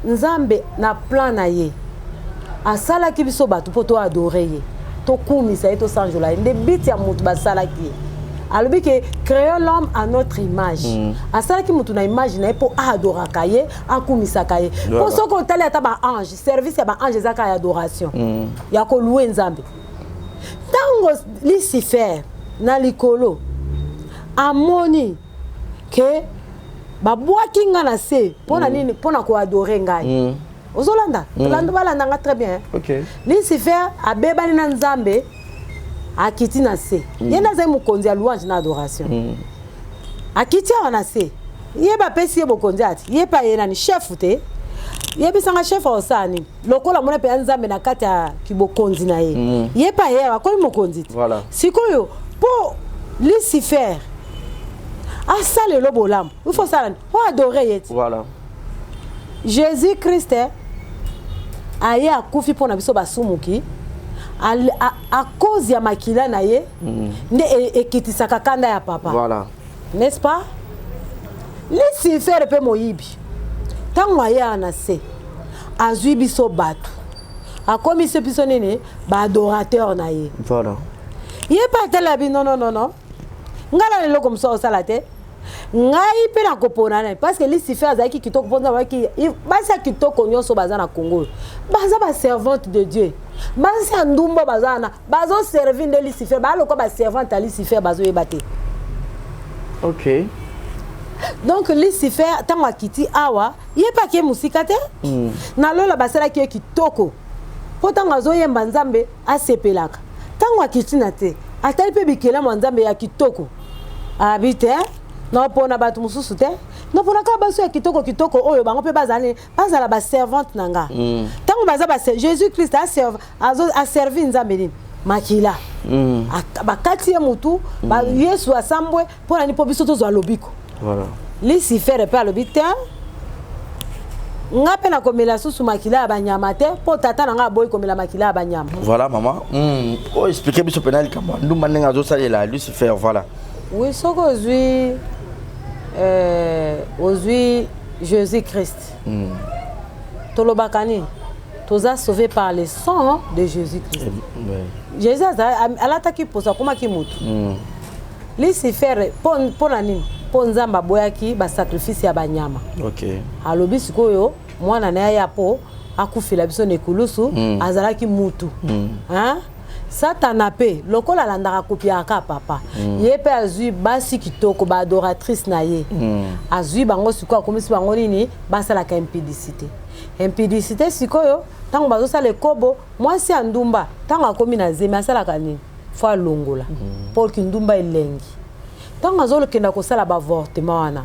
Nzambe na plan na ye. Asala ki biso batu poto adorer ye. To kumisa to sanjola nde biti ya mutu basala ki. Alors que créons l'homme à notre image. Asala ki mutu na image na po adoraka ye, akumisa ka ye. Pour ce qu'on tali ata ba ange, service ya ba ange zaka ya adoration. Ya ko louer Nzambe. Tango Lucifer na likolo amoni que babwaki nga na se pona nini pona ko adorer ngai. Ozolanda, tolanda balanda nga très bien. OK. Lucifer abebani na Nzambe akiti na se. Yena za mukonzi ya louange na adoration. Akiti na se. Yeba pesi yebo konzi ati. Yepa yena ni chef te. Yebi sanga chef osani. Lokola mona pe Nzambe na kati ya kibokonzi na ye. Yepa yewa ko mukonzi. Voilà. Sikoyo po Lucifer asale lo bolam. Il faut ça. On adorer yeti. Voilà. Jésus Christ aye akufi pona biso basumuki. À cause ya makila na ye nde ekitisaka kanda ya papa. Voilà. N'est-ce pas? Lucifer pe moyibi tango aya na se azwi biso batu akomi se biso nene ba adorateur na ye. Voilà. Ye pa tela bi non ngala lelo comme ça osala te ngai pe na kopona na parce que Lucifer azaki kitoko ponza waki basa kitoko nyonso baza na Congo baza ba servante de Dieu basi ya ndumba bazana bazo servir de Lucifer ba loko ba servante à Lucifer bazo yebate. OK. Donc Lucifer tango akiti awa yepa ke musika te. Na lola basala ki kitoko. Po tango azo yemba nzambe asepelaka. Tango akiti na te atali pe bikela nzambe ya kitoko. Habite na pona batu mususu te. Non pour la baso ya kitoko oyo bango pe bazala ba servante nanga. Tango baza ba Jésus Christ a servi nzambe makila. Bakati ya mutu ba Yesu asambwe pona ni po biso tozo alobiko. Voilà. Lucifer pe alobite. Ngape na komela susu makila ba nyama te po tata nanga boy komela makila ba nyama. Voilà maman. Oh expliquer biso penal kama ndumba nenga zo salela Lucifer voilà. Oui, soko aujourd'hui Jésus-Christ. Tolobakani, toza sauvé par le sang de Jésus-Christ. Jésus a attaqué pour ça comment qui mout. Lucifer pour nani pour nzamba boyaki ba sacrifice ya banyama. OK. Alobi sikoyo mwana na ya po akufila biso nekulusu azalaki mutu. Hein? Satana pe lokola landaka kopiaka papa yepe azui basi kitoko ba adoratrice na ye azui bango sikoyo komisi bango nini basala ka impudicité sikoyo tango bazo sala kobo mwasi ya ndumba tango akomi na zemi asala kanini fo longola pour ki ndumba elengi tango azo lokenda ko sala ba avortement wana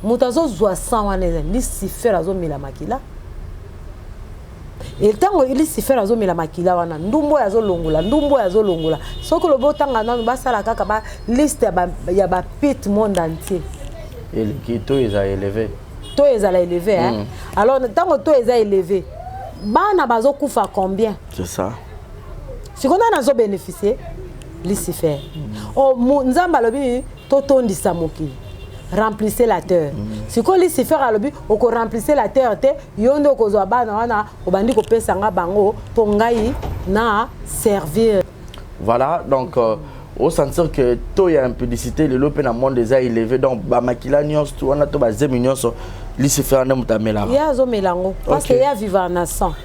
mutazo zwa sang wana Lucifer azo mila makila. Et tant que Lucifer a zomi la makila wana ndumbo ya zo longola soko lobo tanga nanu basala kaka ba liste ya ba pit monde entier et le kito ils a élevé hein alors tant que to ils a élevé bana bazo kufa combien c'est ça si qu'on a nazo bénéficier Lucifer oh nzamba lobi to tondisa mokili remplissez la terre. Si ko Lucifer a le but o ko remplissez la terre te yondo ko zo bana wana obandi ko pesa nga bango pour ngai na servir. Voilà donc au sentir que to ya impudicité le lope na monde déjà élevé donc ba makila nyos to wana to ba zemi nyos Lucifer na mutamela. Ya zo melango parce que ya vivre na sang.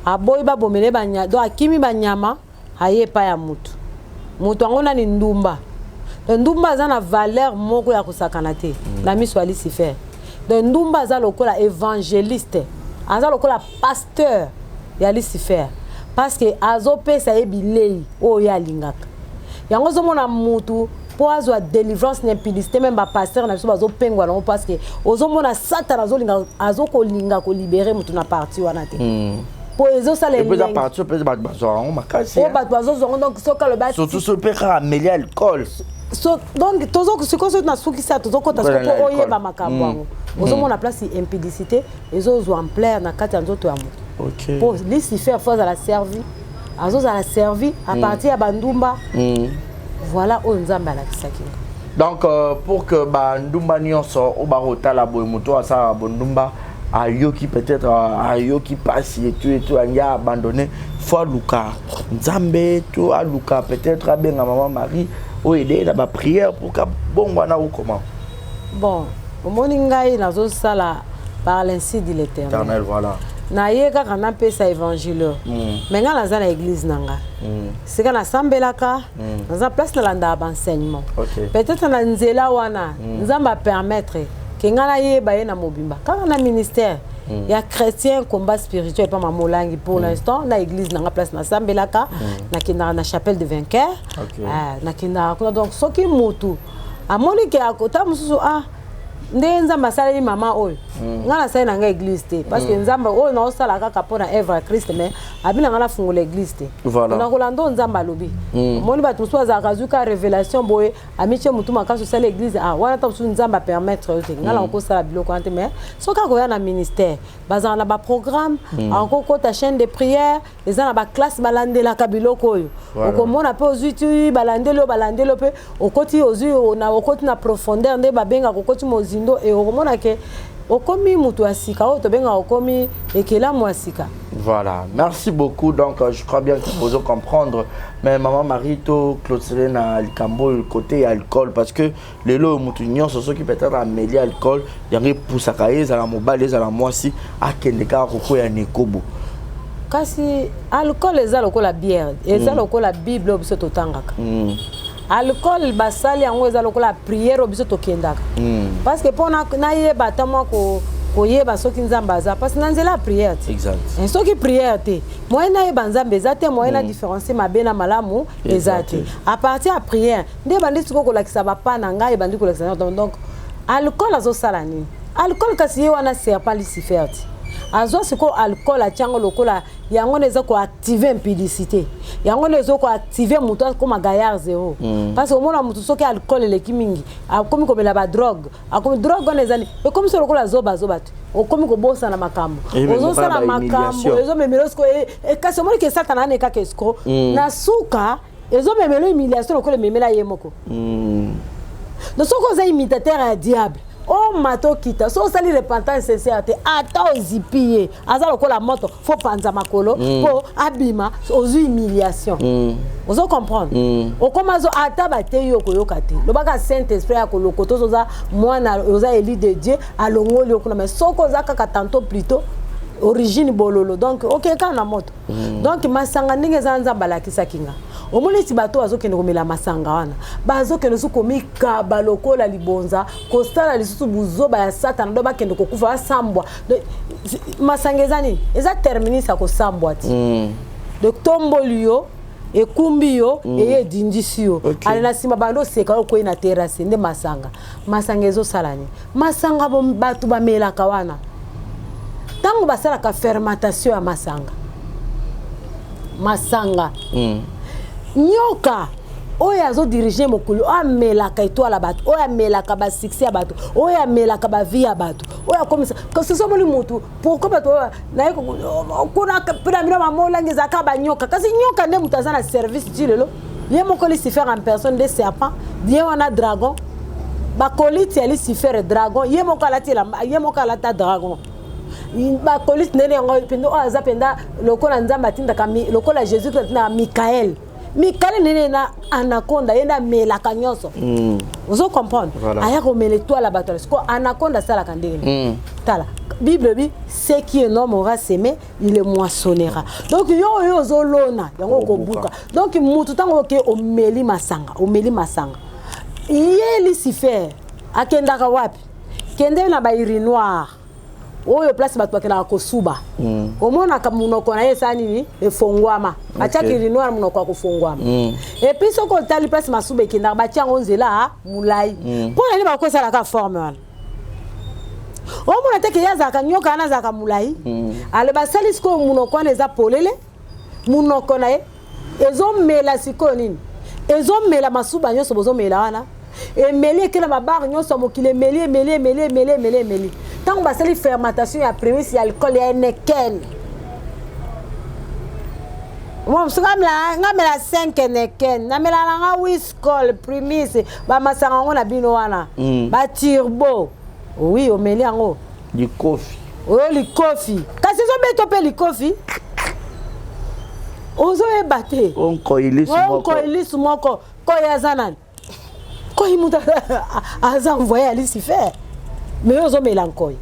Aboy ba bomele banya do akimi banyama aye pa ya mutu. Mutu angona ni ndumba. Ndumba za na valeur moko ya kusakana te na miso Lucifer. Ndumba za lokola évangéliste, aza lokola pasteur ya Lucifer parce que azo pesa ebilei o ya lingaka. Yango zo mona mutu po azwa délivrance n'impudicité même ba pasteur na biso bazo pengwa non parce que ozo mona Satan azo ko linga ko libérer mutu na parti wana te. Po ezo sala elengi. Peut partir peut ba bazo on makasi. O ba bazo donc soka le ba. Surtout ce père amélior alcool. So donc tozo sikoso na suki sa tozo kota soko oyeba makambo wango ozo mona place impudicité ezo zo en plaire na kati nzoto ya moto. OK. Pour Lucifer fois à la servi azo za la servi à partir ya bandumba. Voilà o nzamba la kisaki. Donc pour que bandumba nyonso o barota la boy moto asa bandumba ayoki peut-être ayoki passe et tout anga abandonné fois luka nzambe to aluka peut-être abenga maman Marie ou aider dans ma prière pour que bon wana ou comment. Bon au moningai nazo sala par l'ainsi dit l'Éternel. Voilà. Na yeka kana pesa évangile. Mais nga naza na église nanga. C'est kana sambelaka naza place na landa enseignement. Peut-être na nzela wana nzamba permettre que ngana yeba ye na mobimba. Quand na ministère il y a chrétien combat spirituel pas mamolangi pour l'instant na église na place na sambelaka na kina na chapelle de vainqueur na kina donc soki mutu amoni ke akota mususu nde nzamba sala mama oyo ngana sala na église te parce que nzamba oyo na osala kaka pona œuvre Christ mais abina ngana fungola église te na kolando nzamba lobi moni ba tuso za kazuka révélation boye amiche mutu makaso sala église wana ta musu nzamba permettre te ngala ko sala biloko ante mais soka ko ya na ministère bazana na ba programme encore ta chaîne de prière ezana ba classe balandela ka biloko oyo okomona pe ozuti balandelo pe okoti ozu na okoti na profondeur nde babenga kokoti mozi et au moment que okomi mutu asika o to benga okomi ekela mwasika. Voilà, merci beaucoup. Donc je crois bien que vous comprendre mais maman Marie to clôturer na likambo côté alcool parce que les lots mutu nyonso ceux qui peut-être amélior alcool yangi poussaka ezala mobile ezala mwasi akendeka koko ya nekobo. kasi alcool eza lokola bière eza lokola bible obiso totangaka alcool basali yango eza lokola prière obiso tokendaka parce que pona nayeba tamwa koyeba soki nzambe aza parce que na nzela prière te exact soki prière te moyen nayeba nzambe eza te moyen na différencier mabe na malamu eza te à partir ya prière nde bandi sikoyo kolakisa bapa na ngai ebandi kolakisa donc alcool azosala nini alcool kasi ye wana serpent Lucifer te azwa siko alcool atiango lokola yango neza ko activer impudicité yango neza ko activer mutu comme gaillard zéro parce que au moins mutu soki alcool eleki mingi akomi komela ba drogue akomi drogue neza ni e comme so lokola zoba tu okomi ko bosa na makambo ozo sala makambo ezo memelo sko e kasi omoni ke satana ne ka kesko na suka ezo memelo humiliation lokola memela yemoko donc soko za imitateur ya diable oh mato kita so sali repentance sincère te ata ozipiye aza lokola moto faut panza makolo po abima ozu humiliation ozo comprendre okomazo ata bateyo koyoka te lobaka saint esprit ya kolokoto oza mwana oza eli de Dieu alongoli okuna mais soko za kaka tanto plutôt origine bololo donc OK kana moto donc masanga ndenge za nzamba lakisa kinga omoni ti bato azokende komela masanga wana bazokende su komika balokola libonza kostala lisusu buzoba ya satana ndo bakende kokufa basambwa masanga ezani eza terminisa kosambwa ti donc tomboli yo ekumbi yo eye dindisi yo ali na sima bando seka ko ina terrasse nde masanga ezosala ni masanga bato bamelaka wana tango basala ka fermentation ya masanga nyoka oyo azo diriger mokulu amelaka étoile bato oyo amelaka ba succès ya bato oyo amelaka ba vie ya bato oyo akomisa kasi so moli mutu pourquoi bato na kuna pena mina mamolange zaka ba nyoka kasi nyoka nde mutu azana service dilelo ye moko Lucifer en personne de serpent ye wana dragon ba koliti ya Lucifer dragon ye moko alata dragon ba koliti nene ngo pendo aza penda lokola nzamba tindaka lokola Jésus tindaka Michael nene na anaconda yenda melaka nyonso ozo comprendre aya ko mele toi la bato ko anaconda sala kandenge tala Bible bi ce qui est homme aura semé il le moissonnera donc yo zolona yango ko buka donc mutu tango ke o meli masanga iye Lucifer akendaka wapi kende na ba iri noir oyo place bato bakela kosuba omona ka munoko na yesa nini efongwama bachaki iri noir munoko akofongwama et puis soko tali place masuba ekenda bachango nzela mulai pona ni bakosala ka forme wana omona teke yaza ka nyoka na za ka mulai ale basali siko munoko na eza polele munoko na ezo mela siko nini ezo mela masuba nyoso bozo mela wana emeli ekela mabar nyoso mokile meli tant basali fermentation ya prémisse ya alcool ya neken moi ngamela 5 neken namela nga whiskol prémisse ba masanga ngona bino wana ba turbo oui omeli yango du coffee li coffee kasi zo beto pe li coffee ozo ebate onko ilisu moko ko yazana ko imuta aza envoyé à Lucifer mais ozo melankoi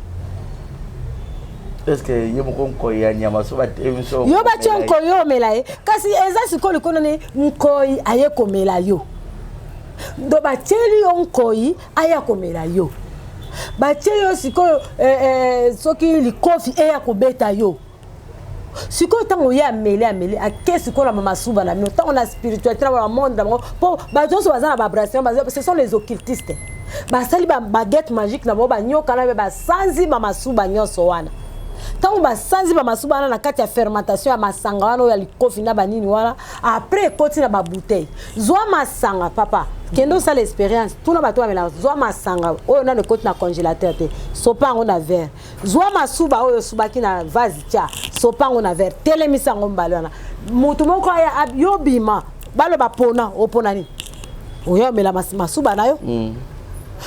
est-ce que yemo nkoi ya nyama so ba temso yo ba tchenko yo melaye kasi eza sikoli kono ne nkoi aye komela yo ndo ba teli yo nkoi aya komela yo ba teli yo sikoyo soki likofi eya kobeta yo sikoyo tango ya mele akesi kola mama suba na mino tango na spiritualité na monde na po ba jonso bazana ba brassion ce sont les occultistes basali ba baguette magique na bo ba nyoka na ba sanzi ba masuba nyonso wana tango ba sanzi ba masuba wana na kati ya fermentation ya masanga wana ya likofi na banini wana après koti na ba bouteille zwa masanga papa kendo ça l'expérience tout na bato ba mela zwa masanga oyo na le koti na congélateur te sopango na verre zwa masuba oyo subaki na vase tia sopango na verre telemisa ngombalo wana mutu moko ya yobima balo bapona opona ni oyo mela masuba na yo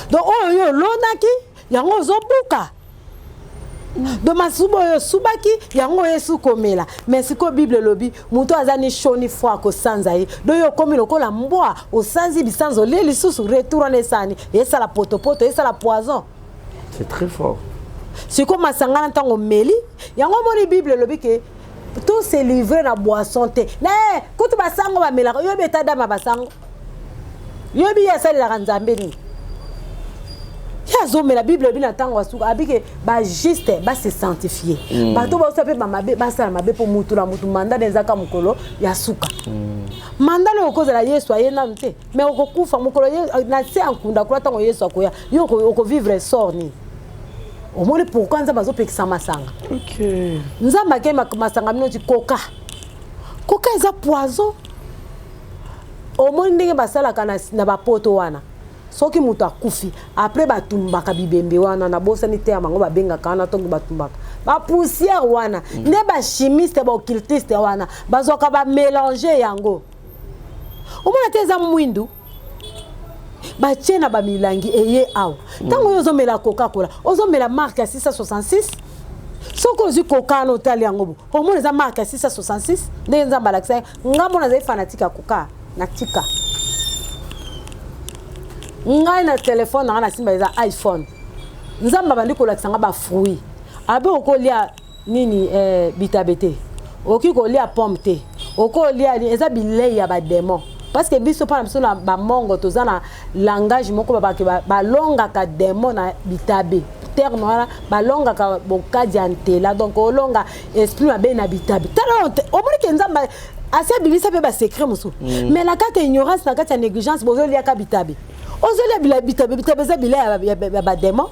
donc oyo lonaki yango zobuka do masuba yo subaki yango yesu komela mais siko bible lobi muto azani shoni fwa ko sanza ye do yo komi lokola mbwa osanzi bisanzo leli susu retour na sani esa la potopoto esa la poison c'est très fort siko masanga ntango meli yango moni bible lobi ke tout se livrer na boisson te na kutu basango ba melaka yo beta dama basango yo bi ya sali la nzambe ni ya zome la Bible bi na tango asuka abike ba juste ba se sanctifier ba to ba sape ba mabe ba sala mabe po mutu la mutu manda nzaka mukolo ya suka manda le okoza la Yesu ayena nte mais okokufa mukolo na se ankunda kula tango Yesu akoya yo oko vivre sort ni au moins pourquoi nza bazo pekisa masanga OK nzamba ke masanga mino ti coca eza poison au moins ndenge basala kana na bapoto wana soki mutu akufi après batumbaka bibembe wana na bosa ni te amango babenga kana tongo batumbaka ba poussière wana ne ba chimiste ba occultiste wana bazoka ba mélanger yango au moins teza mwindu ba tiena ba milangi eye aw tango yozo mela Coca-Cola ozo mela marque 666 soko ozi Coca no tali yango au moins za marque 666 ndenza balakisa ngambo na zai fanatique ya Coca na tika ngai na téléphone na simba za iPhone nzamba bandi ko lakisanga ba fruit abe okolia nini bitabete okikolia pomme te okolia eza bilei ya ba démon parce que biso pa biso na ba mongo tozana langage moko ba longa ka démon na bitabe terme wana ba longa ka bokadi antela donc olonga esprit mabe na bitabe talente omoni nzamba asa bibisa pe ba secret musu mais la kaka ignorance na kaka négligence bozo lia ka bitabe ozo lia bitabe za bilei ya ba démon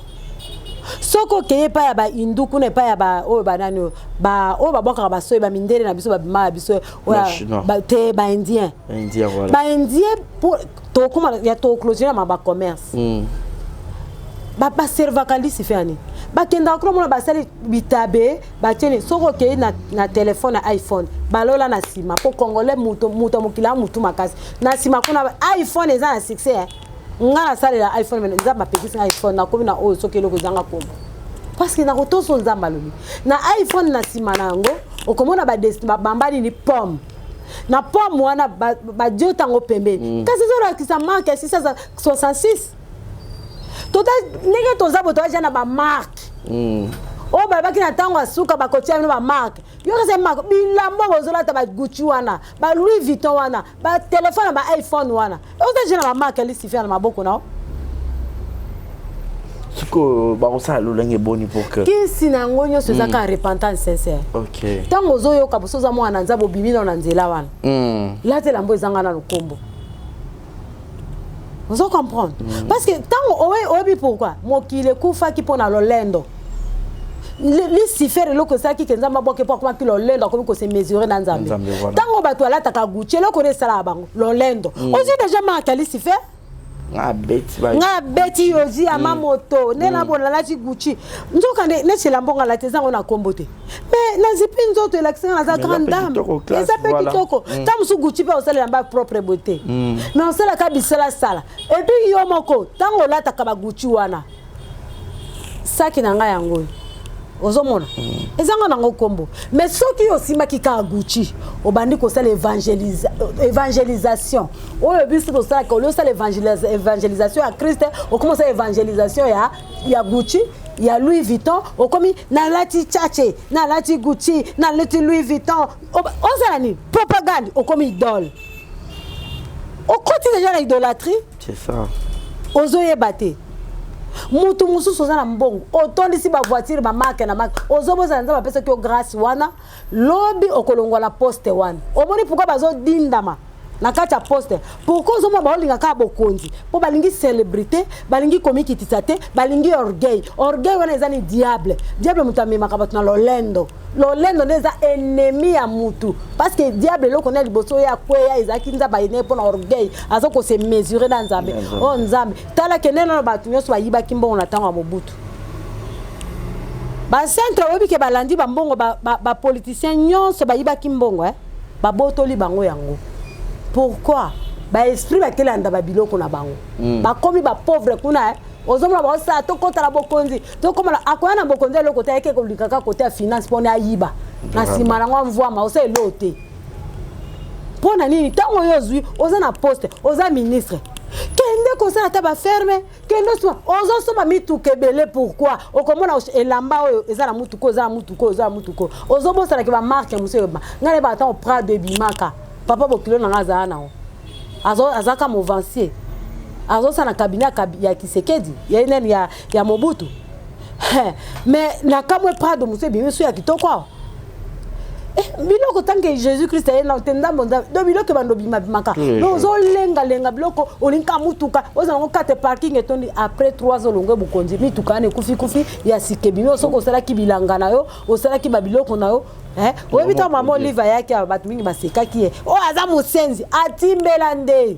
soko keye pa ya ba hindu kuna pa ya ba o ba nani ba o ba boka ba soy ba mindele na biso ba bima biso ba te ba indien voilà ba indien pour to kuma ya to clôturer ma ba commerce ba servacaliste fiani ba kenda ko mona ba sali bitabe ba tene soko keye na téléphone na iPhone ba lola na sima po congolais muto mokila mutu makasi na sima kuna iPhone eza na succès ngala sale la iPhone mais nzamba pekisi iPhone na komi na o soki eloko zanga kombo parce que na kotoso nzamba lobi na iPhone na sima nango okomona ba bambali ni pomme na pomme wana ba diotango pembeni kasi zora kisa marque 666 tota nenge tozabo toja na ba marque o baba kina tango asuka ba kotia no ba marque yo kase marque bilambo bozola ta ba Gucci wana ba Louis Vuitton wana ba téléphone ba iPhone wana o ta jena ba marque ali sifia na maboko na siko ba osala lolenge boni pour que kisi na ngonyo soza ka repentance sincère OK tango zoyo ka bosoza mwana nzabo bimina na nzela wana late lambo ezanga na lukombo vous comprenez parce que tango obi pourquoi mokile kufa ki pona lolendo li sifere loko saki kenza maboke po kuma kilo lendo ko se mesurer na nzambe tango bato alata ka Gucci loko resala bango lolendo ozi déjà marque li sifere nga beti yozi ama moto nena bona la Gucci nzoka ne chez lambonga la tezango na kombote mais na zipi nzoto elakisa na za grande dame eza pe kitoko tamusu Gucci pe osala lamba propre beauté mais osala ka bisala sala et puis yo moko tango lata ka ba Gucci wana saki na nga yango ozomona ezanga nango kombo mais soki osimaki ka Gucci obandi ko sala évangélisation oyo biso to sala ko sala évangélisation ya Christ o commence évangélisation ya Gucci ya Louis Vuitton o komi na lati chache na lati Gucci na lati Louis Vuitton o sala ni propagande o komi idole o côté déjà la idolâtrie c'est ça ozoye baté mutu mususu za na mbongo otondisi ba voiture ba marque na marque ozoboza nza ba pesa ki grâce wana lobi okolongwa la poste wana omoni pourquoi bazo dindama na kati ya poste pourquoi ozomo ba olinga ka bokonzi po balingi célébrité balingi komikitisa te balingi orgueil wana eza ni diable mutu amemaka bato na lolendo neza ennemi ya mutu parce que diable loko na liboso ya kweya ezaki nza ba ene pona orgueil azo ko se mesurer na nzambe o nzambe tala keneno na bato nyoso bayiba kimbongo na tango ya mobutu ba centre obi ke balandi ba mbongo ba politicien nyonso bayiba kimbongo ba botoli bango yango pourquoi ba esprit ba kelanda ba biloko na bango ba komi ba pauvre kuna ozomona ba osa to kota la bokonzi to komala akoya na bokonzi le côté yake ko likaka côté ya finance pona ayiba na sima na ngwa mvua ma osa elote pona nini tango yozwi oza na poste oza ministre kende Soko ça ta ba ferme que nous soit ozo so ba mituke belé pourquoi o komona elamba oyo ezala mutuko ozo bo sala ke ba marque monsieur ba ngale ba ta o pra de bimaka papa bokilo na ngaza na o azaka movancier azo sana cabinet ya Kisekedi ya Mobutu mais na kamwe pra de monsieur bien sûr ya kitoko biloko tanke Jésus-Christ est na tenda bonda do biloko bando bimaka no zo lenga biloko olinka mutuka oza ngo kate parking etondi après 3 ans longue bukonzi mituka ne kufi ya sikebino soko sala kibilanga na yo osala ki babiloko na yo oyebita mama Olive yake abatu mingi baseka ki o aza musenzi atimbela nde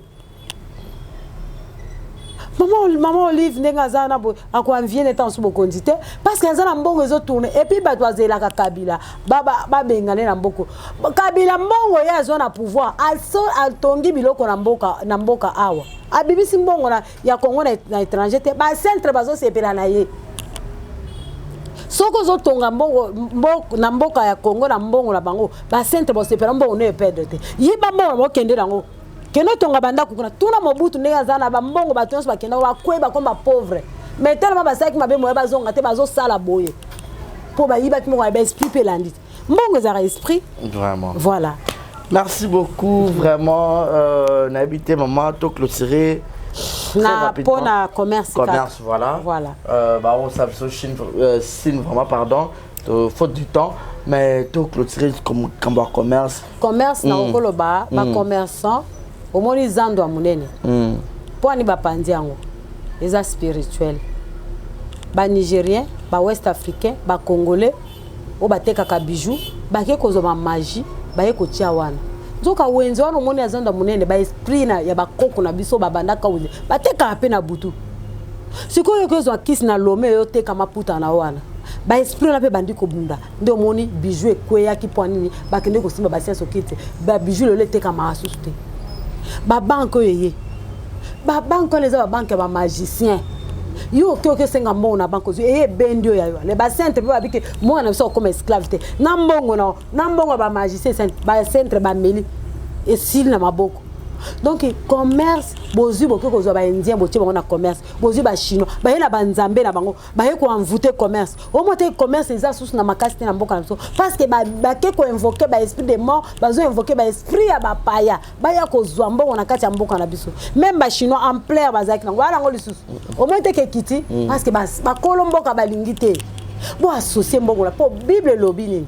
Maman Olive nenga zana bo akwamvie neta nsubo kondite parce que nzana mbongo ezo tourner et puis batwazela ka Kabila baba bengale na mboko Kabila mbongo ya zo na pouvoir also altongi biloko na mboka awa abibisi mbongo na ya Congo na étranger te ba centre bazo sepela na ye soko zo tonga mbongo na mboka ya Congo na mbongo na bango ba centre bo sepela mbongo ne perdre te yiba mbongo mo kende nango keno tonga banda kukuna tuna Mobutu ndenge zana ba mbongo bato nyonso bakenda bakweba komba pauvre mais tellement basaki mabe moya bazonga te bazo sala boye po bayiba ki mo ba esprit pelandi mbongo ezara esprit vraiment voilà merci beaucoup vraiment na habité maman to clôturer na pona commerce voilà bah on ça signe vraiment pardon faute du temps mais to clôturer comme commerce na okoloba ba commerçant au moni zando amunene poni ba pandi yango eza spirituel ba nigérien ba west africain ba congolais o bateka ka bijou ba ke kozo ba magie ba ye ko tia wana nzoka wenzo wana moni zando amunene ba esprit na ya ba koko na biso ba bandaka uze bateka pe na butu sikoyo kozo akisi na lome yo teka maputa na wana ba esprit na pe bandi ko bunda ndio moni bijou ekweya ki poni ba kende ko simba ba siaso kite ba bijou le teka ma asuste ba banque yeye ba banque les ba banque ba magicien yo ke senga mbongo na banque yo bendio ya yo le ba centre ba bike mo na so comme esclavité na mbongo ba magicien ba centre ba meli et s'il na maboko donc commerce bozu boko ko zo ba indien botie bango na commerce bozu ba chinois ba yela ba nzambe na bango ba ye ko envoûter commerce au monter commerce eza sous na makasi na mboka na so parce que ba ke ko invoquer ba esprit de mort ba zo invoquer ba esprit ya ba paya ba ya ko zo mbongo na kati ya mboka na biso même ba chinois en plaire ba zaki na wala ngo lisusu au monter ke kiti parce que ba kolomboka ba lingité bo associer mbongo la po bible lobini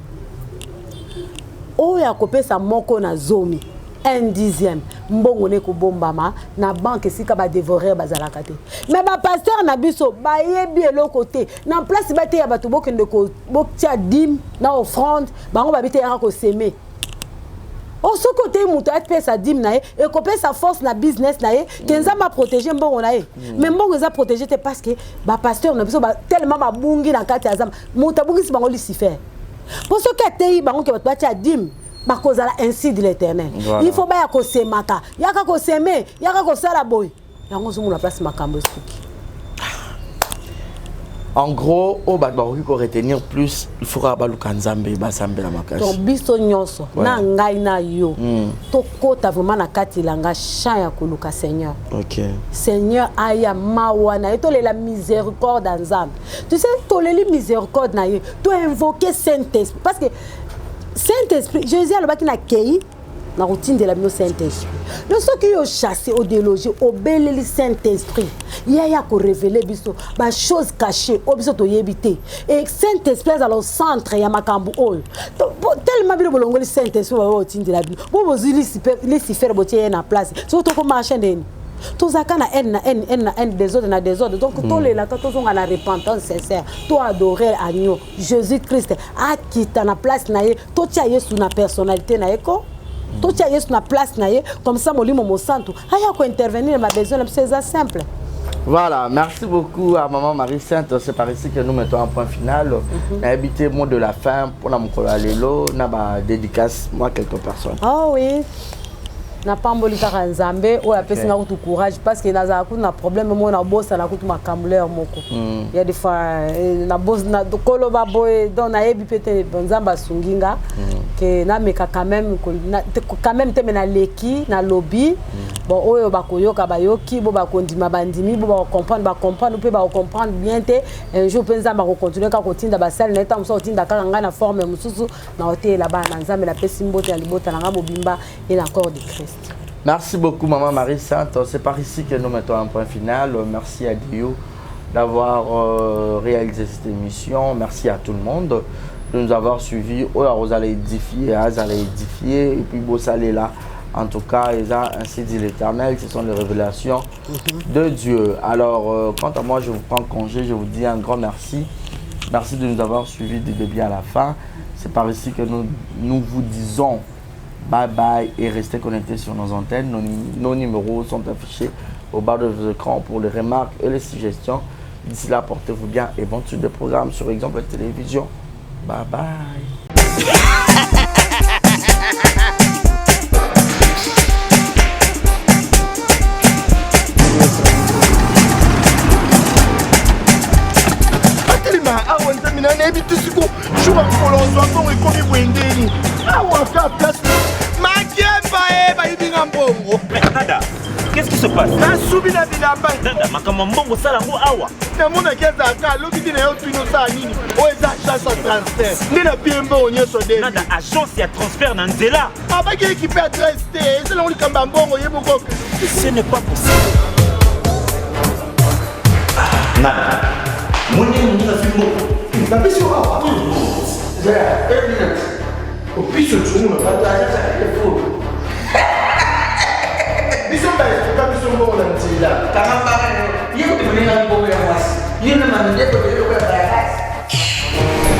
o ya kopesa moko na zomi 1/10 mbongo ne ko bombama na banque sika ba dévorer bazalaka te mais ba pasteur na biso ba yebi eloko te na place ba te ya bato bokende ko boktia dim na offrande bango ba bite ya ko semer o so côté muto atpe sa dim na e ko pesa force na business na e kenza ma protéger mbongo na e mais mbongo za protéger te parce que ba pasteur na biso ba tellement ba bungi na kati azam muto bungi si bango Lucifer pour ce que te bango ke bato batia dim bakozala ainsi de l'Éternel. Voilà. Il faut ba ko semaka, yaka ko seme, yaka ko sala boy. Yango zo muna place makambo esuki. En gros, au badbaru ko retenir plus, il faudra baluka nzambe ba zambe la makasi. Donc biso nyonso na ngai na yo. To kota vraiment na kati langa champ ya koluka Seigneur. OK. Seigneur aya mawana, to la miséricorde nzambe. Tu sais to le miséricorde na ye, to invoquer Saint-Esprit parce que Saint-Esprit, Jésus a le baki na kei na routine de la bio Saint-Esprit. Le ce qui est chassé au déloger au bel Saint-Esprit. Il y a ko révéler biso ba choses cachées au biso to yebité. Et Saint-Esprit dans le centre ya makambu ol. Tellement bien bolongo le Saint-Esprit va routine de la bio. Bo bozili si faire botier na place. So to ko marcher ndeni. Tozaka na haine des autres donc tous les là tous on a la repentance sincère toi adorer agneau Jésus-Christ a quitté na place na ye to tia Yesu na personnalité na eko to tia Yesu na place na ye comme ça molimo mo santo aya ko intervenir ma besoin c'est simple. Voilà, merci beaucoup à Maman Marie-Sainte. C'est par ici que nous mettons un point final. Habité mot de la fin pour la Moukola Lelo, n'a pas dédicace moi quelques personnes. Oh oui. na pamboli kaka nzambe oyo apesi nga kutu courage parce que nazala kutu na problème mo na bosa na kutu makamuleur moko ya des fois na bosa na koloba boye donc nayebi pete nzambe asungi nga que na meka quand même te na leki na lobby bon oyo bakoyoka bayoki bo bakondima bandimi bo ba comprendre pe ba comprendre bien te un jour pe nzambe ko continuer ka kotinda basali na etamso otinda kaka nga na forme mususu na hotel là-bas na nzambe la pesi mbote ya libota na nga mobimba et la corps de Christ. Merci beaucoup Maman Marie Sainte. C'est par ici que nous mettons un point final. Merci à Dieu d'avoir réalisé cette émission. Merci à tout le monde de nous avoir suivis. Oh, vous allez édifier, vous allez édifier. Et puis, vous allez là. En tout cas, ainsi dit l'Éternel, ce sont les révélations de Dieu. Alors, quant à moi, je vous prends congé. Je vous dis un grand merci. Merci de nous avoir suivis du début à la fin. C'est par ici que nous vous disons bye bye et restez connectés sur nos antennes. Nos numéros sont affichés au bas de vos écrans pour les remarques et les suggestions. D'ici là, portez-vous bien et bonne suite de programmes sur Exemple Télévision. Bye bye. Nada, qu'est-ce qui se passe? Nada, makamambongo salango awa. Nada, agence ya transfert na nzela. Ce n'est pas possible. Nada.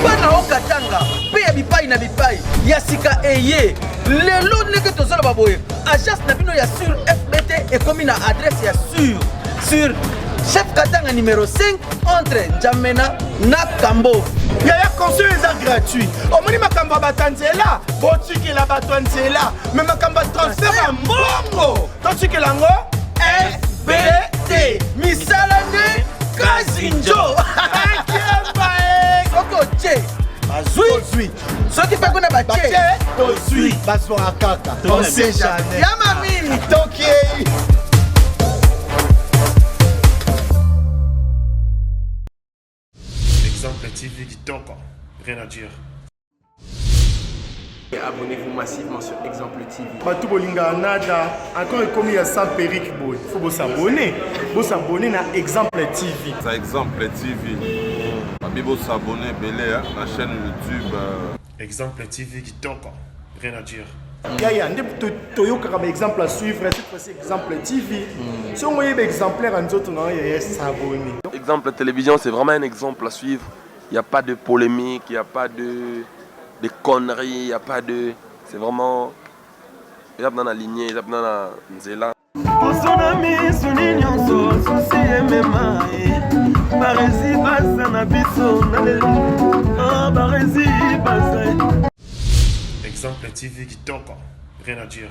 bana okatanga pe ya bipai na bipai ya sika eye lelo ndenge tozala baboye agence na bino ya sur FBT ekomi na adresse ya sur chef katanga numéro 5 entre Njamena na Kambo. Yaya conseil est gratuit. Omoni makamba batanzela, botiki la batanzela, mais makamba transfert en bongo. Totiki lango FBT. Misalane Kazinjo. Koko che. Bazui. Soki pe kona bache. Tozui. Bazo akaka. On sait jamais. Yama mini. Toki. Exemple TV qui t'en rien à dire. Abonnez-vous massivement sur Exemple TV. Batou bolinga nada, encore comme il y a ça Peric boy. Faut vous s'abonner. Vous s'abonner à Exemple TV. Ça Exemple TV. Babi vous s'abonner belé à la chaîne YouTube. Exemple TV qui t'en rien à dire. Yaya, Toyoka comme exemple à suivre, cette fois-ci Exemple TV. Si on voyait exemplaire en autres, non, il y a s'abonner. Exemple télévision, c'est vraiment un exemple à suivre. Il n'y a pas de polémique, il n'y a pas de conneries, il n'y a pas de... C'est vraiment... Il y a dans la lignée, il y a dans la nzela. Exemple TV qui t'en rien à dire.